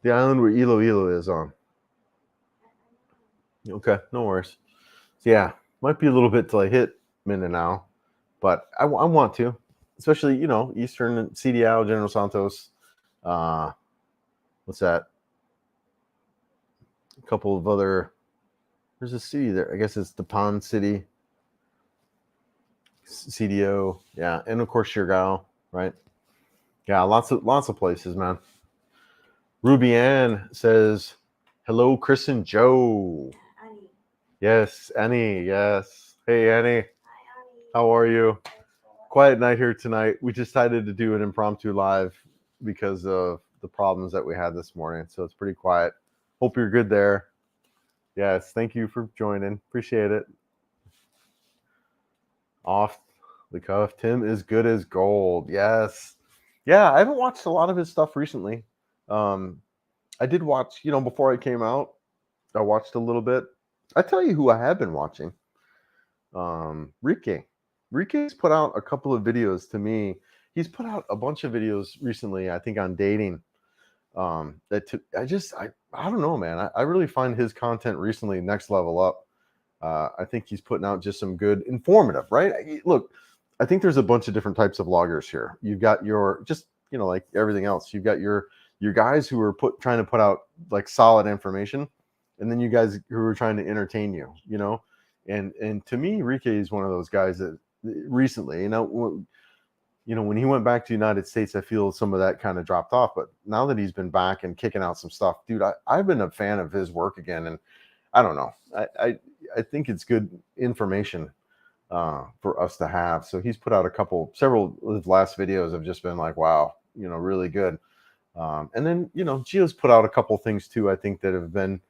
The island where Iloilo is on. Okay, no worries. So yeah, might be a little bit till I hit Mindanao, but I want to, especially Eastern CDL, General Santos. What's that? A couple of other. There's a city there. I guess it's Tapan City. CDO, yeah, and of course Siargao, right? Yeah, lots of places, man. Ruby Ann says, "Hello, Chris and Joe." Annie. Yes, Annie. Yes. Hey, Annie. Hi, Annie. How are you? Quiet night here tonight. We decided to do an impromptu live because of the problems that we had this morning, so it's pretty quiet. Hope you're good there. Yes, thank you for joining. Appreciate it. Off the cuff, Tim is good as gold. Yes. Yeah, I haven't watched a lot of his stuff recently. I did watch, before I came out, I watched a little bit. I tell you who I have been watching. Rike. Rike's put out a couple of videos to me. He's put out a bunch of videos recently, I think, on dating. I don't know, man. I really find his content recently next level up. I think he's putting out just some good informative, right? Look, I think there's a bunch of different types of vloggers here. You've got your just, like everything else. You've got your guys who are trying to put out like solid information, and then you guys who are trying to entertain you, And to me, Rike is one of those guys that recently, when he went back to the United States, I feel some of that kind of dropped off. But now that he's been back and kicking out some stuff, dude, I've been a fan of his work again. And I don't know. I think it's good information for us to have. So he's put out several of his last videos have just been like, wow, really good. And then, Gio's put out a couple things too, I think that have been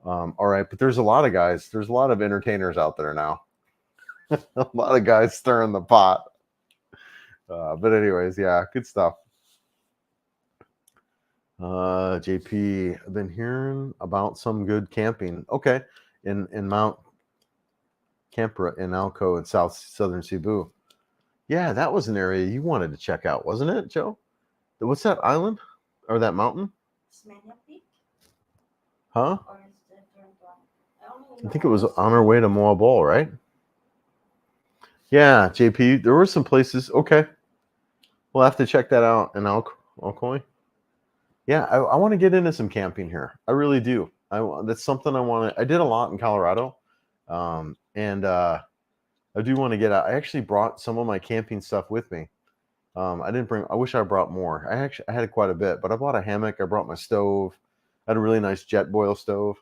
all right. But there's a lot of entertainers out there now. A lot of guys stirring the pot. But anyways, yeah, good stuff. JP, I've been hearing about some good camping. Okay, in Mount Campra in Alco in southern Cebu. Yeah, that was an area you wanted to check out, wasn't it, Joe? What's that island or that mountain? Smania Peak? Huh? Or is it a different one? I think it was on our way to Moabol, right? Yeah, JP, there were some places. Okay. We'll have to check that out in Alcoy. Yeah, I want to get into some camping here. I really do. That's something I want to. I did a lot in Colorado, and I do want to get out. I actually brought some of my camping stuff with me. I didn't bring. I wish I brought more. I had quite a bit, but I brought a hammock. I brought my stove. I had a really nice Jetboil stove,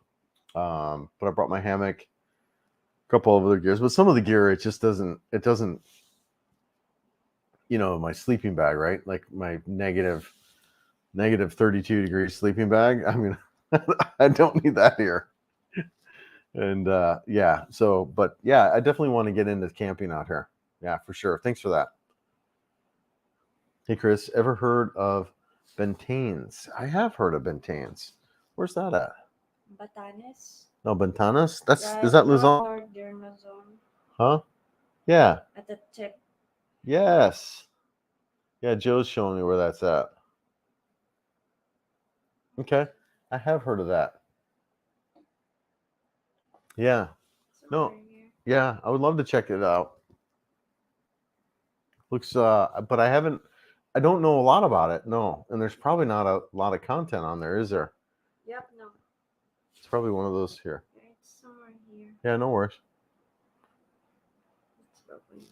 but I brought my hammock. A couple of other gears, but some of the gear it just doesn't. It doesn't. My sleeping bag, right? Like my negative 32 degree sleeping bag. I mean, I don't need that here. And yeah, but yeah, I definitely want to get into camping out here. Yeah, for sure. Thanks for that. Hey, Chris, ever heard of Bentanes? I have heard of Bentanes. Where's that at? Batanes. No, Bentanes? Is that Luzon? Northern Luzon. Huh? Yeah. At the tip. Yes. Yeah, Joe's showing me where that's at. Okay. I have heard of that. Yeah. No. Yeah, I would love to check it out. Looks but I don't know a lot about it. No. And there's probably not a lot of content on there, is there? Yep, no. It's probably one of those here. It's somewhere here. Yeah, no worries.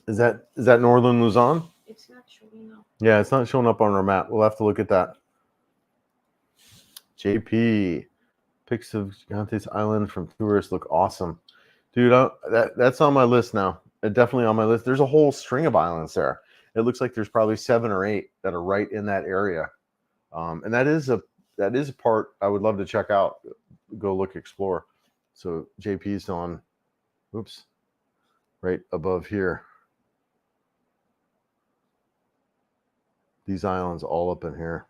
Is that northern Luzon? It's not showing up. Yeah, it's not showing up on our map. We'll have to look at that. JP, pics of Gigantes Island from tourists look awesome. Dude, that's on my list now. Definitely on my list. There's a whole string of islands there. It looks like there's probably 7 or 8 that are right in that area. And that is a part I would love to check out. Go look, explore. So JP's on, right above here. These islands all up in here.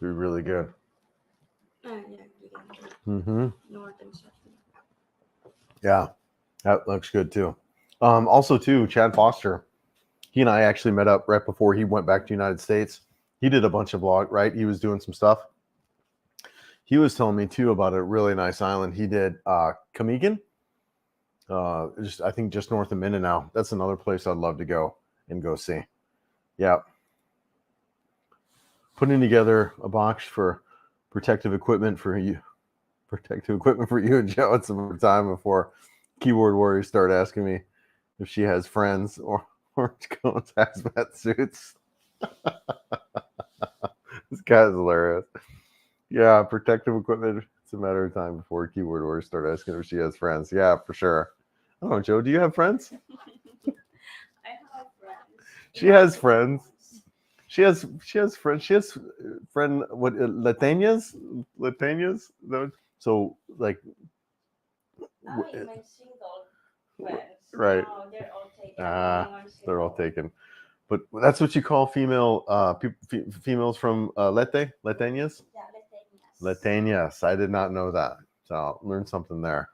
Be really good. Yeah. Mm-hmm. North and south. Yeah, that looks good too. Also too, Chad Foster, he and I actually met up right before he went back to the United States. He did a bunch of vlog, right? He was doing some stuff. He was telling me too about a really nice island. He did Camigan, I think just north of Mindanao. That's another place I'd love to go and go see. Yeah. Putting together a box for protective equipment for you and Joe at some more time before keyboard warriors start asking me if she has friends or cones hazmat suits. This guy's hilarious. Yeah, protective equipment. It's a matter of time before keyboard warriors start asking if she has friends. Yeah, for sure. I don't know, Joe, do you have friends? I have friends. She has friends. She has friends. She has friend what Latanas? So like my single friends. Right. No, they're all taken. They're all taken. But that's what you call females from Latanas? Yeah, Latanas. Latanas. I did not know that. So I'll learn something there.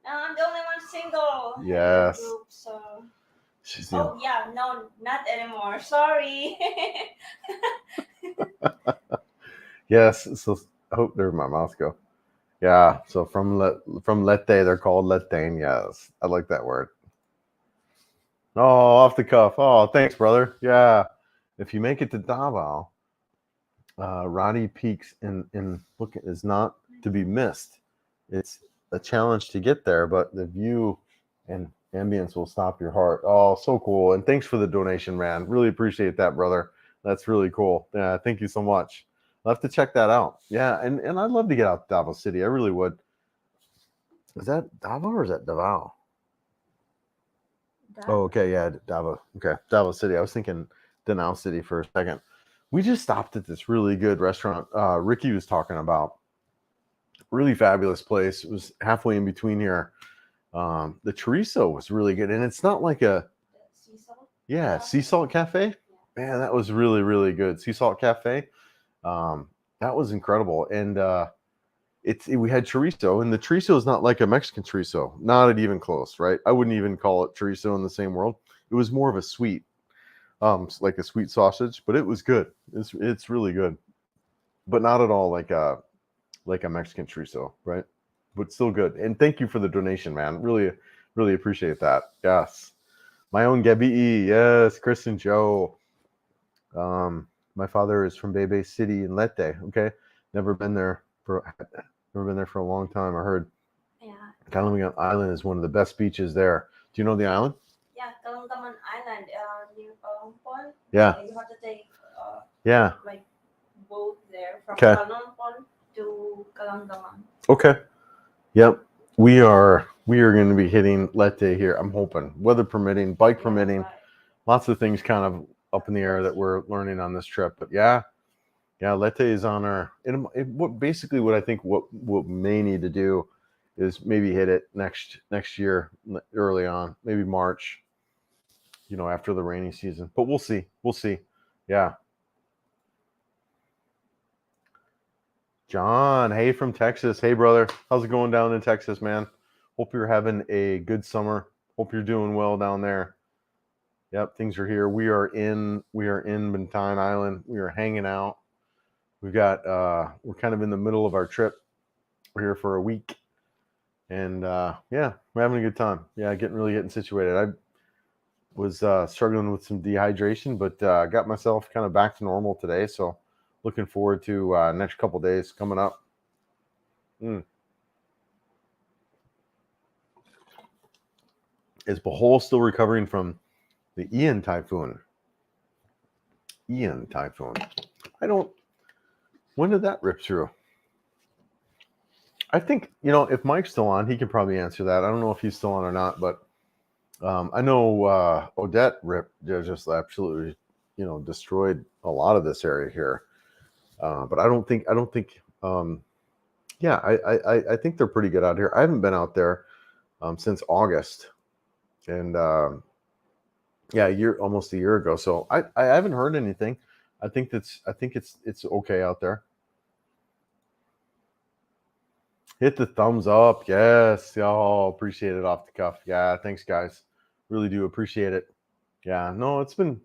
No, I'm the only one single. Yes. In the group, so. She's yeah, no, not anymore. Sorry. Yes. So I hope there my mouse go. Yeah. So from Lete, they're called Leteñas. I like that word. Oh, off the cuff. Oh, thanks, brother. Yeah. If you make it to Davao, Roddy Peaks in look is not to be missed. It's a challenge to get there, but the view and ambience will stop your heart. Oh, so cool. And thanks for the donation, man. Really appreciate that, brother. That's really cool. Yeah, thank you so much. I'll have to check that out. Yeah, and I'd love to get out to Davao City. I really would. Is that Davao or is that Davao? Oh, okay, yeah, Davao. Okay, Davao City. I was thinking Danao City for a second. We just stopped at this really good restaurant. Ricky was talking about really fabulous place. It was halfway in between here. The chorizo was really good, and it's not like a sea salt cafe. Man, that was really really good. Sea salt cafe. That was incredible, and we had chorizo, and the chorizo is not like a Mexican chorizo, not even close, right? I wouldn't even call it chorizo in the same world. It was more of a sweet, like a sweet sausage, but it was good. It's really good, but not at all like a Mexican chorizo, right? But still good. And thank you for the donation, man. Really, really appreciate that. Yes, my own Gabi. Yes, Chris and Joe. My father is from Bebe City in Leyte. Okay, never been there for a long time. I heard Yeah. Kalinga Island is one of the best beaches there. Do you know the island? Yeah, Kalangaman Island, near Kalampon. Yeah. You have to take Yeah. like boat there from Okay. Kalampon to Kalangaman. Okay. Yep. We are going to be hitting Leyte here. I'm hoping, weather permitting, bike permitting, Right. lots of things kind of up in the air that we're learning on this trip. But yeah, Leyte is on our. Basically what I think what may need to do is maybe hit it next year early on, maybe March. After the rainy season. But we'll see. We'll see. Yeah. John, hey from Texas. Hey brother, how's it going down in Texas, man? Hope you're having a good summer. Hope you're doing well down there. Yep, things are here. We are in Bintang Island. We are hanging out. We've got we're kind of in the middle of our trip. We're here for a week. And yeah, we're having a good time. Yeah, getting situated. I was struggling with some dehydration, but got myself kind of back to normal today. So looking forward to next couple days coming up. Is Bohol still recovering from the Ian typhoon? When did that rip through? I think, if Mike's still on, he can probably answer that. I don't know if he's still on or not, but I know Odette just absolutely, destroyed a lot of this area here. But I don't think, yeah, I think they're pretty good out here. I haven't been out there since August, and yeah, almost a year ago. So I haven't heard anything. I think it's okay out there. Hit the thumbs up. Yes. Y'all appreciate it off the cuff. Yeah. Thanks, guys. Really do appreciate it. Yeah. No, it's been,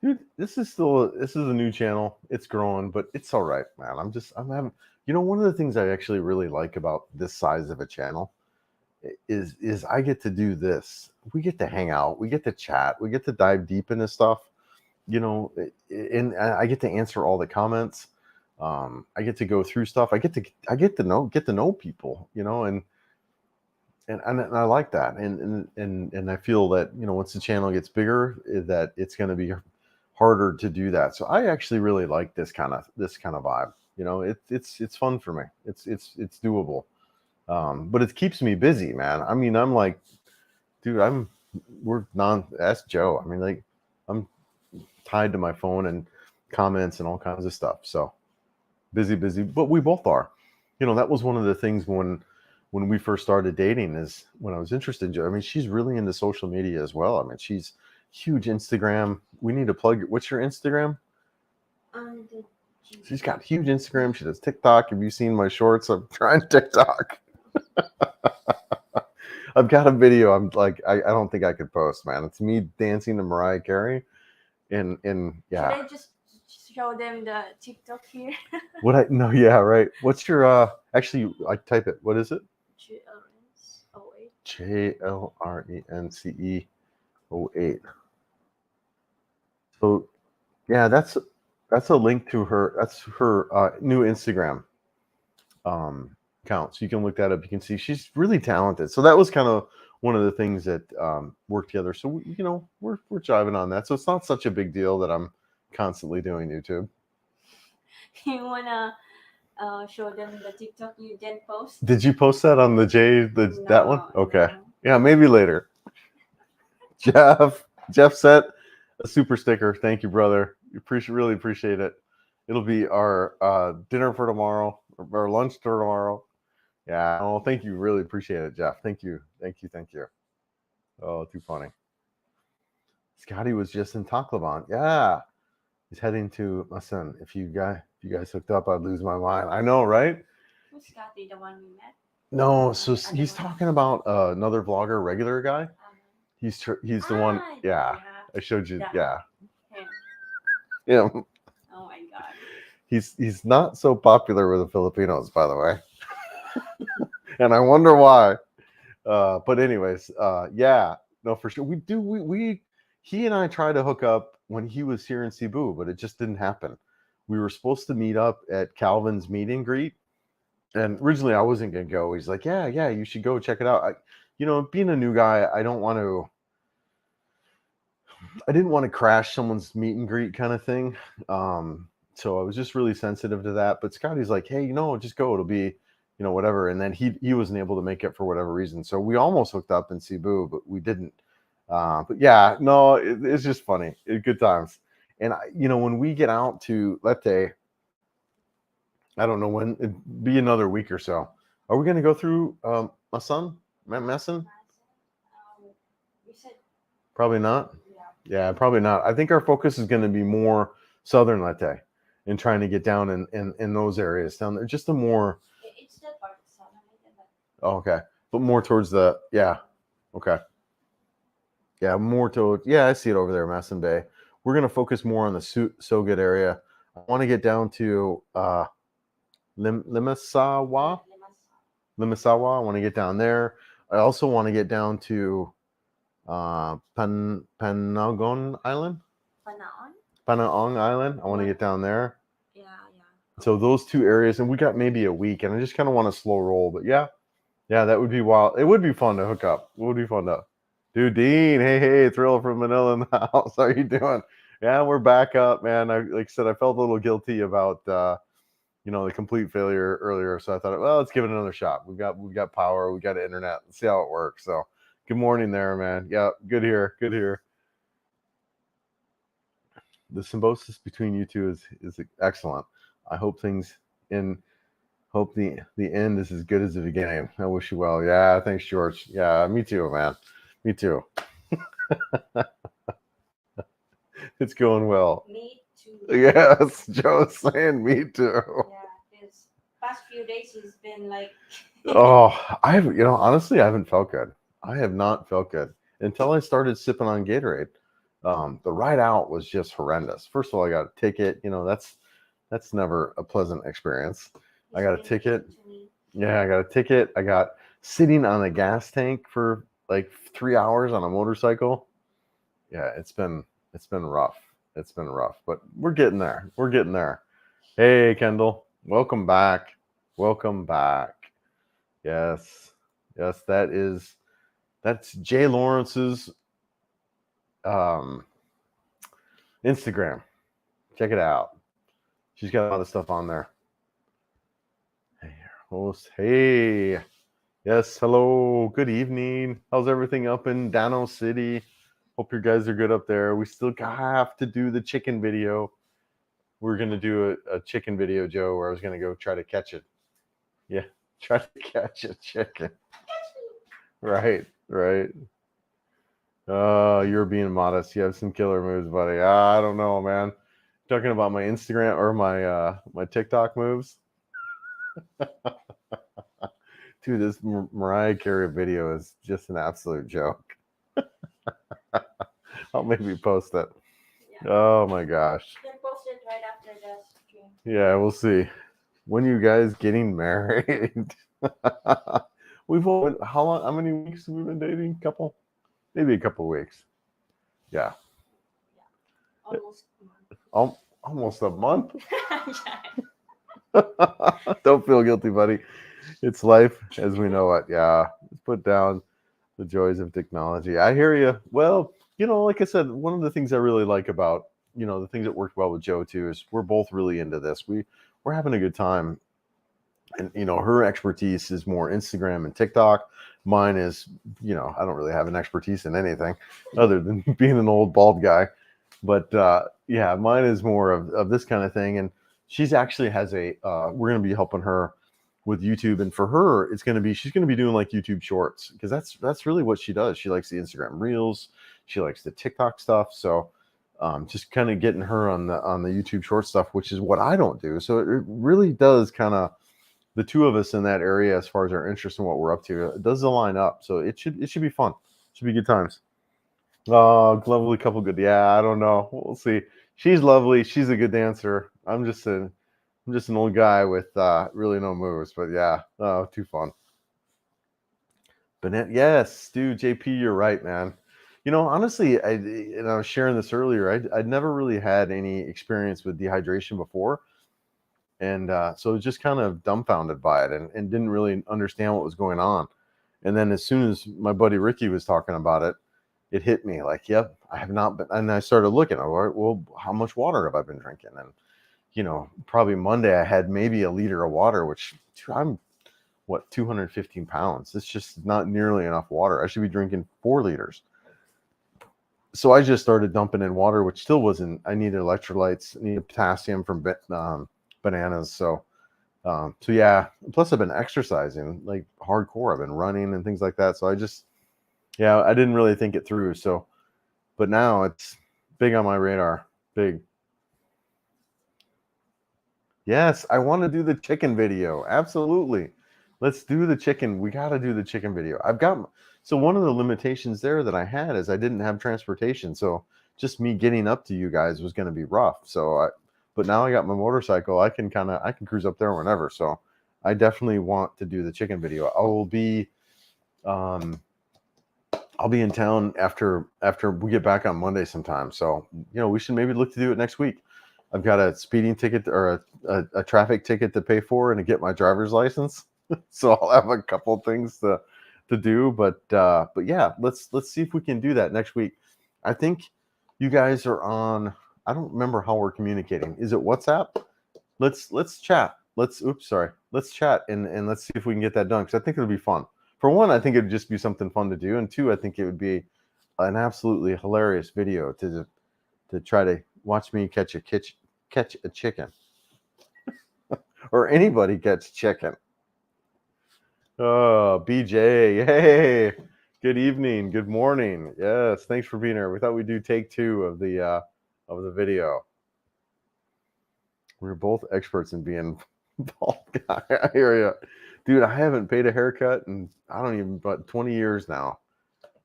dude, this is a new channel. It's growing, but it's all right, man. I'm having, one of the things I actually really like about this size of a channel is I get to do this. We get to hang out. We get to chat. We get to dive deep into stuff, and I get to answer all the comments. I get to go through stuff. I get to know people, and I like that. And I feel that, once the channel gets bigger, that it's going to be harder to do that. So I actually really like this kind of vibe. It's fun for me. It's doable. But it keeps me busy, man. I mean, I'm like, dude, ask Joe. I mean, like, I'm tied to my phone and comments and all kinds of stuff. So busy, but we both are. That was one of the things when we first started dating, is when I was interested in Joe. I mean, she's really into social media as well. I mean, she's huge Instagram. We need to plug it. What's your Instagram? She's got huge Instagram. She does TikTok. Have you seen my shorts? I'm trying TikTok. I've got a video. I'm like, I don't think I could post, man. It's me dancing to Mariah Carey. And yeah. Should I just show them the TikTok here? No, yeah, right. What's your Actually, I type it. What is it? JLRence08. JLRENCE08. So yeah, that's a link to her. That's her new Instagram account. So you can look that up. You can see she's really talented. So that was kind of one of the things that worked together. So we're jiving on that. So it's not such a big deal that I'm constantly doing YouTube. You wanna show them the TikTok you did post? Did you post that on that one? Okay. No. Yeah, maybe later. Jeff sent a super sticker. Thank you, brother. Really appreciate it. It'll be our dinner for tomorrow, or lunch for tomorrow. Yeah. Oh, thank you. Really appreciate it, Jeff. Thank you. Oh, too funny. Scotty was just in Tacloban. Yeah. He's heading to my son. If you guys hooked up, I'd lose my mind. I know, right? Who's Scotty, the one we met? No, so he's talking about another vlogger, regular guy. He's the one. Yeah, I showed you. Yeah, him. Oh my god. He's not so popular with the Filipinos, by the way, and I wonder why. But anyways, yeah, no, for sure. He and I tried to hook up when he was here in Cebu, but it just didn't happen. We were supposed to meet up at Calvin's meet and greet, and originally I wasn't gonna go. He's like, yeah, you should go check it out. Being a new guy, I didn't want to crash someone's meet and greet kind of thing. So I was just really sensitive to that. But Scotty's like, hey, just go. It'll be, whatever. And then he wasn't able to make it for whatever reason. So we almost hooked up in Cebu, but we didn't. But yeah, no, it's just funny. Good times. And when we get out to Leyte, I don't know when, it'd be another week or so. Are we going to go through Masan? Messen? You said Probably not. Yeah, probably not. I think our focus is going to be more southern Leyte and trying to get down in those areas down there. Just a more. It's still part of southern Leyte, but. Oh, okay, but more towards the Okay. Yeah, more to I see it over there, Masson Bay. We're going to focus more on the Sogat area. I want to get down to Limasawa. Limasawa. I want to get down there. I also want to get down to Panagon Island. Panaong Island. I want to get down there. Yeah. So those two areas, and we got maybe a week, and I just kind of want to slow roll. But yeah, that would be wild. It would be fun to hook up. It would be fun to. Dude, Dean, hey, Thrill from Manila in the house. How you doing? Yeah, we're back up, man. Like I said, I felt a little guilty about the complete failure earlier, so I thought, well, let's give it another shot. We've got power, we got internet. Let's see how it works. So, good morning there, man. Yeah, good here. The symbiosis between you two is excellent. I hope the end is as good as the beginning. I wish you well. Yeah, thanks, George. Yeah, me too, man. Me too. It's going well. Me too. Yes, Joe's saying me too. Yeah, this past few days has been like. Honestly, I haven't felt good. I have not felt good until I started sipping on Gatorade. The ride out was just horrendous. First of all, I got a ticket. That's never a pleasant experience. I got a ticket. Yeah, I got a ticket. I got sitting on a gas tank for like 3 hours on a motorcycle. Yeah, it's been rough. It's been rough, but we're getting there. Hey, Kendall, welcome back. Yes, that's Jay Lawrence's Instagram. Check it out. She's got a lot of stuff on there. Hey, host. Hey. Yes, hello. Good evening. How's everything up in Dano City? Hope you guys are good up there. We still have to do the chicken video. We're going to do a chicken video, Joe, where I was going to go try to catch it. Yeah, try to catch a chicken. Right. You're being modest. You have some killer moves, buddy. I don't know, man. Talking about my Instagram or my TikTok moves. Dude, this Mariah Carey video is just an absolute joke. I'll maybe post it. Yeah. Oh my gosh. They'll post it right after the stream. Yeah, we'll see. When you guys getting married? We've all been, how long? How many weeks have we been dating? Maybe a couple weeks. Yeah, Almost. almost a month. Yeah. Don't feel guilty, buddy. It's life as we know it. Yeah, let's put down the joys of technology. I hear you. Well, like I said, one of the things I really like about the things that worked well with Joe too is we're both really into this. We're having a good time, and her expertise is more Instagram and TikTok. Mine is, I don't really have an expertise in anything other than being an old bald guy. But yeah, mine is more of this kind of thing. And she's actually has we're going to be helping her with YouTube. And for her, she's going to be doing like YouTube shorts, because that's really what she does. She likes the Instagram reels. She likes the TikTok stuff. So just kind of getting her on the YouTube short stuff, which is what I don't do. So it really does kind of, the two of us in that area, as far as our interest in what we're up to, it does align up. So it should be fun. Should be good times. Oh, lovely couple, good. Yeah, I don't know. We'll see. She's lovely. She's a good dancer. I'm just an old guy with really no moves. But yeah, oh, too fun. But yes, dude, JP, you're right, man. Honestly, I was sharing this earlier. I'd never really had any experience with dehydration before. And so I was just kind of dumbfounded by it, and didn't really understand what was going on. And then as soon as my buddy Ricky was talking about it, it hit me like, yep, I have not been. And I started looking, all right, well, how much water have I been drinking? And, probably Monday I had maybe a liter of water, which I'm, 215 pounds. It's just not nearly enough water. I should be drinking 4 liters. So I just started dumping in water, which still wasn't, I needed electrolytes, I needed potassium from bananas. So yeah, plus I've been exercising like hardcore. I've been running and things like that. So I didn't really think it through. So, but now it's big on my radar. Big. Yes, I want to do the chicken video. Absolutely. Let's do the chicken. We got to do the chicken video. So one of the limitations there that I had is I didn't have transportation. So just me getting up to you guys was going to be rough. But now I got my motorcycle. I can cruise up there whenever. So I definitely want to do the chicken video. I'll be in town after we get back on Monday sometime. So, we should maybe look to do it next week. I've got a speeding ticket or a traffic ticket to pay for and to get my driver's license. So I'll have a couple things to do. But yeah, let's see if we can do that next week. I think you guys are on, I don't remember how we're communicating. Is it WhatsApp? Let's chat. Let's chat and let's see if we can get that done, because I think it'll be fun. For one, I think it'd just be something fun to do, and two, I think it would be an absolutely hilarious video to try to watch me catch a chicken, or anybody catch chicken. Oh, BJ, hey, good evening, good morning. Yes, thanks for being here. We thought we'd do take 2 of the video. We're both experts in being bald guy. I hear you. Dude, I haven't paid a haircut in, I don't even, but 20 years now.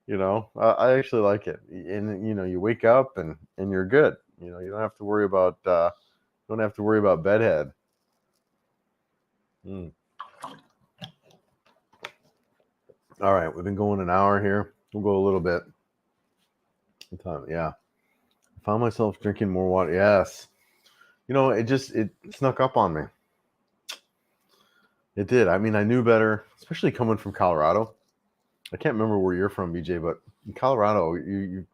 I actually like it. And, you wake up and you're good. You don't have to worry about, bedhead. All right. We've been going an hour here. We'll go a little bit. Yeah. I found myself drinking more water. Yes. It snuck up on me. It did. I mean, I knew better, especially coming from Colorado. I can't remember where you're from, BJ, but in Colorado, you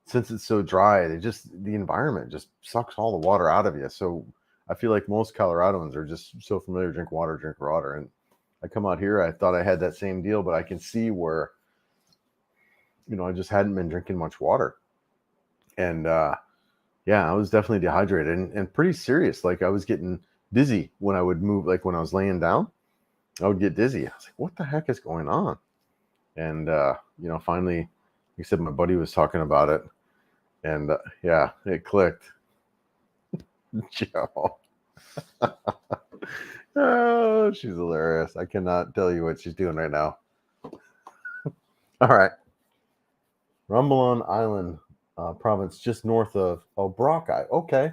since it's so dry, the environment just sucks all the water out of you. So I feel like most Coloradans are just so familiar, drink water. And I come out here, I thought I had that same deal, but I can see where, I just hadn't been drinking much water. And yeah, I was definitely dehydrated and pretty serious. Like, I was getting dizzy when I would move, like when I was laying down, I would get dizzy. I was like, what the heck is going on? And, finally, like I said, my buddy was talking about it, and yeah, it clicked. Joe. Oh, she's hilarious. I cannot tell you what she's doing right now. All right. Rumblon Island province, just north of Brockeye. Okay.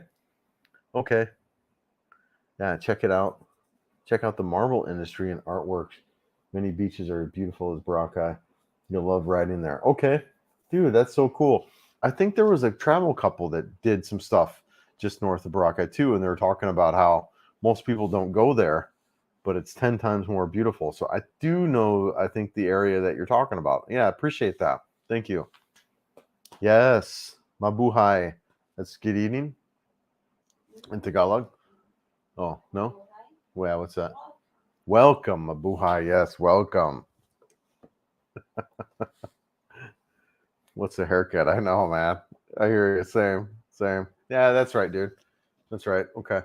Yeah, check it out. Check out the marble industry and artwork. Many beaches are beautiful as Boracay. You'll love riding there. Okay, dude, that's so cool. I think there was a travel couple that did some stuff just north of Boracay too, and they were talking about how most people don't go there, but it's 10 times more beautiful. So I do know, I think the area that you're talking about. Yeah, I appreciate that. Thank you. Yes, mabuhay. That's good evening in Tagalog. Oh, no? Well, what's that? Welcome, mabuhay. Yes, welcome. What's the haircut? I know, man. I hear you. Same, same. Yeah, that's right, dude. That's right. Okay.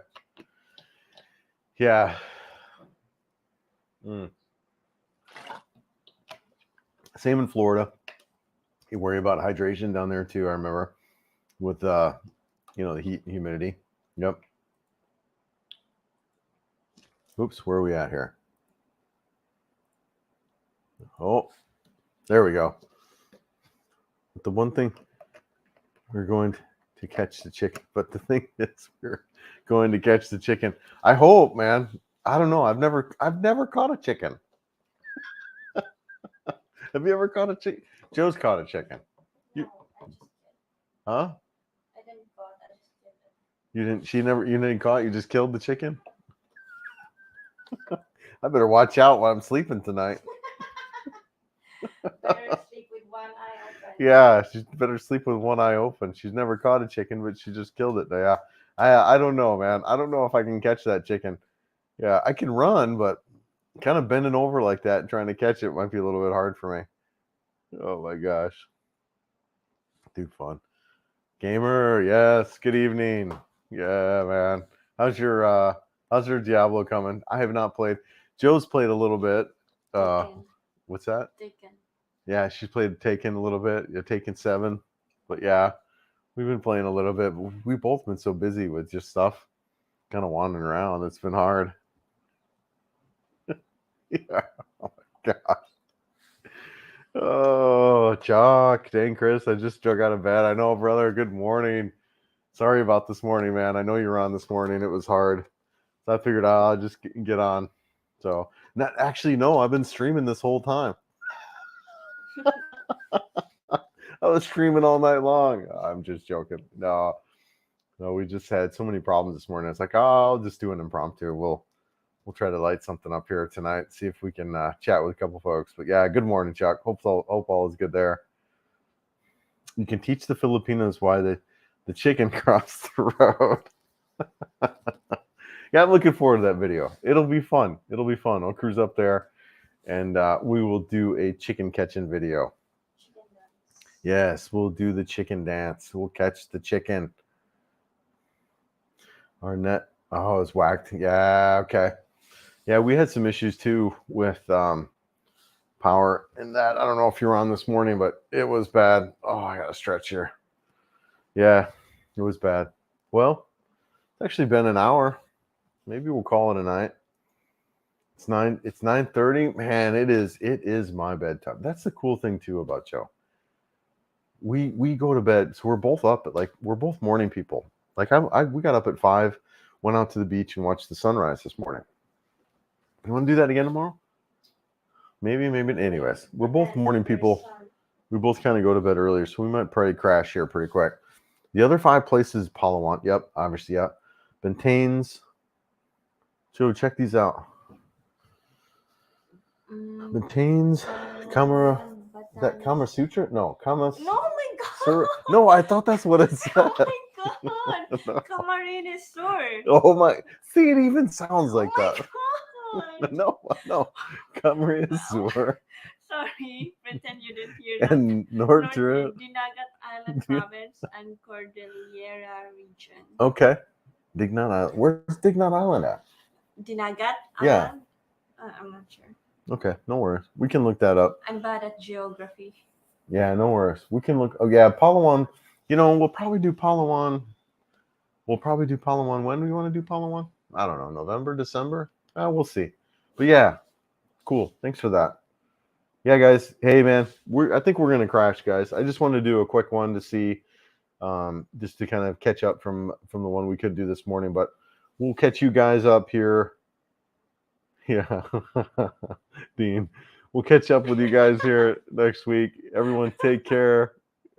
Yeah. Same in Florida. You worry about hydration down there too. I remember with the heat and humidity. Yep. Oops, where are we at here? Oh, there we go. But the one thing we're going to catch the chicken, but the thing is we're going to catch the chicken. I hope, man. I don't know. I've never caught a chicken. Have you ever caught a chicken? Joe's caught a chicken. No, I just did. Huh? I didn't caught. I just did it. You didn't. You didn't caught. You just killed the chicken. I better watch out while I'm sleeping tonight. Better sleep with one eye open. Yeah, she better sleep with one eye open. She's never caught a chicken, but she just killed it. Yeah, I don't know, man. I don't know if I can catch that chicken. Yeah, I can run, but kind of bending over like that and trying to catch it might be a little bit hard for me. Oh my gosh. Too fun. Gamer, yes, good evening. Yeah, man. How's your Diablo coming? I have not played. Joe's played a little bit. Taken. What's that? Taken. Yeah, she's played Taken a little bit. Yeah, Taken 7. But yeah, we've been playing a little bit. But we've both been so busy with just stuff, kind of wandering around. It's been hard. Yeah. Oh my gosh. Oh, Chuck. Dang, Chris, I just got out of bed. I know, brother. Good morning. Sorry about this morning, man. I know you were on this morning. It was hard. So I figured I'll just get on. So, not actually, no, I've been streaming this whole time. I was streaming all night long. I'm just joking. No, we just had so many problems this morning. It's like, oh, I'll just do an impromptu. We'll try to light something up here tonight. See if we can chat with a couple folks. But yeah, good morning, Chuck. Hope all is good there. You can teach the Filipinos why the chicken crossed the road. Yeah, I'm looking forward to that video. It'll be fun. I'll cruise up there, and we will do a chicken catching video. Chicken dance. Yes, we'll do the chicken dance. We'll catch the chicken. Our net, oh, it's whacked. Yeah, okay. Yeah, we had some issues too with power and that. I don't know if you were on this morning, but it was bad. Oh, I got to stretch here. Yeah, it was bad. Well, it's actually been an hour. Maybe we'll call it a night. It's 9:30. Man, it is my bedtime. That's the cool thing too about Joe. We go to bed, so we're both up at we're both morning people. Like we got up at 5, went out to the beach and watched the sunrise this morning. You want to do that again tomorrow? Maybe. Anyways, we're both morning people. We both kind of go to bed earlier, so we might probably crash here pretty quick. The other 5 places, Palawan. Yep, obviously, yeah. Bentanes. Joe, check these out. Bentanes, Kamara. Is that Kama Sutra? No, Kama. Oh my god! No, I thought that's what it said. Oh my god! No. Camarines sword. Oh my! See, it even sounds like Oh my that. god! No. Kamara Sur Sorry, pretend you didn't hear that. and Northern. Dinagat Island Province and Cordillera Region. Okay. Dignat Island. Where's Dignat Island at? Dinagat Yeah. Island? I'm not sure. Okay, no worries. We can look that up. I'm bad at geography. Yeah, no worries. We can look. Oh yeah, Palawan. We'll probably do Palawan. When do we want to do Palawan? I don't know. November, December? We'll see. But yeah, cool. Thanks for that. Yeah, guys. Hey, man. I think we're gonna crash, guys. I just wanted to do a quick one to see, just to kind of catch up from the one we could do this morning. But we'll catch you guys up here Yeah. Dean, we'll catch up with you guys here next week. Everyone take care.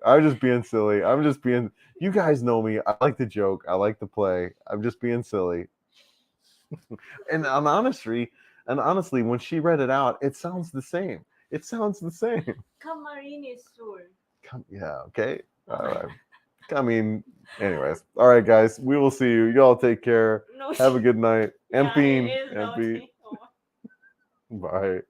I'm just being silly. I'm just being, you guys know me. I like to joke. I like to play. I'm just being silly. And honestly, when she read it out, it sounds the same. It sounds the same. Camarines Sur. Yeah, okay. All right. I mean, anyways. All right, guys. We will see you. Y'all take care. No, Have a good night. yeah, Empine. it is Empine. naughty. Oh. Bye.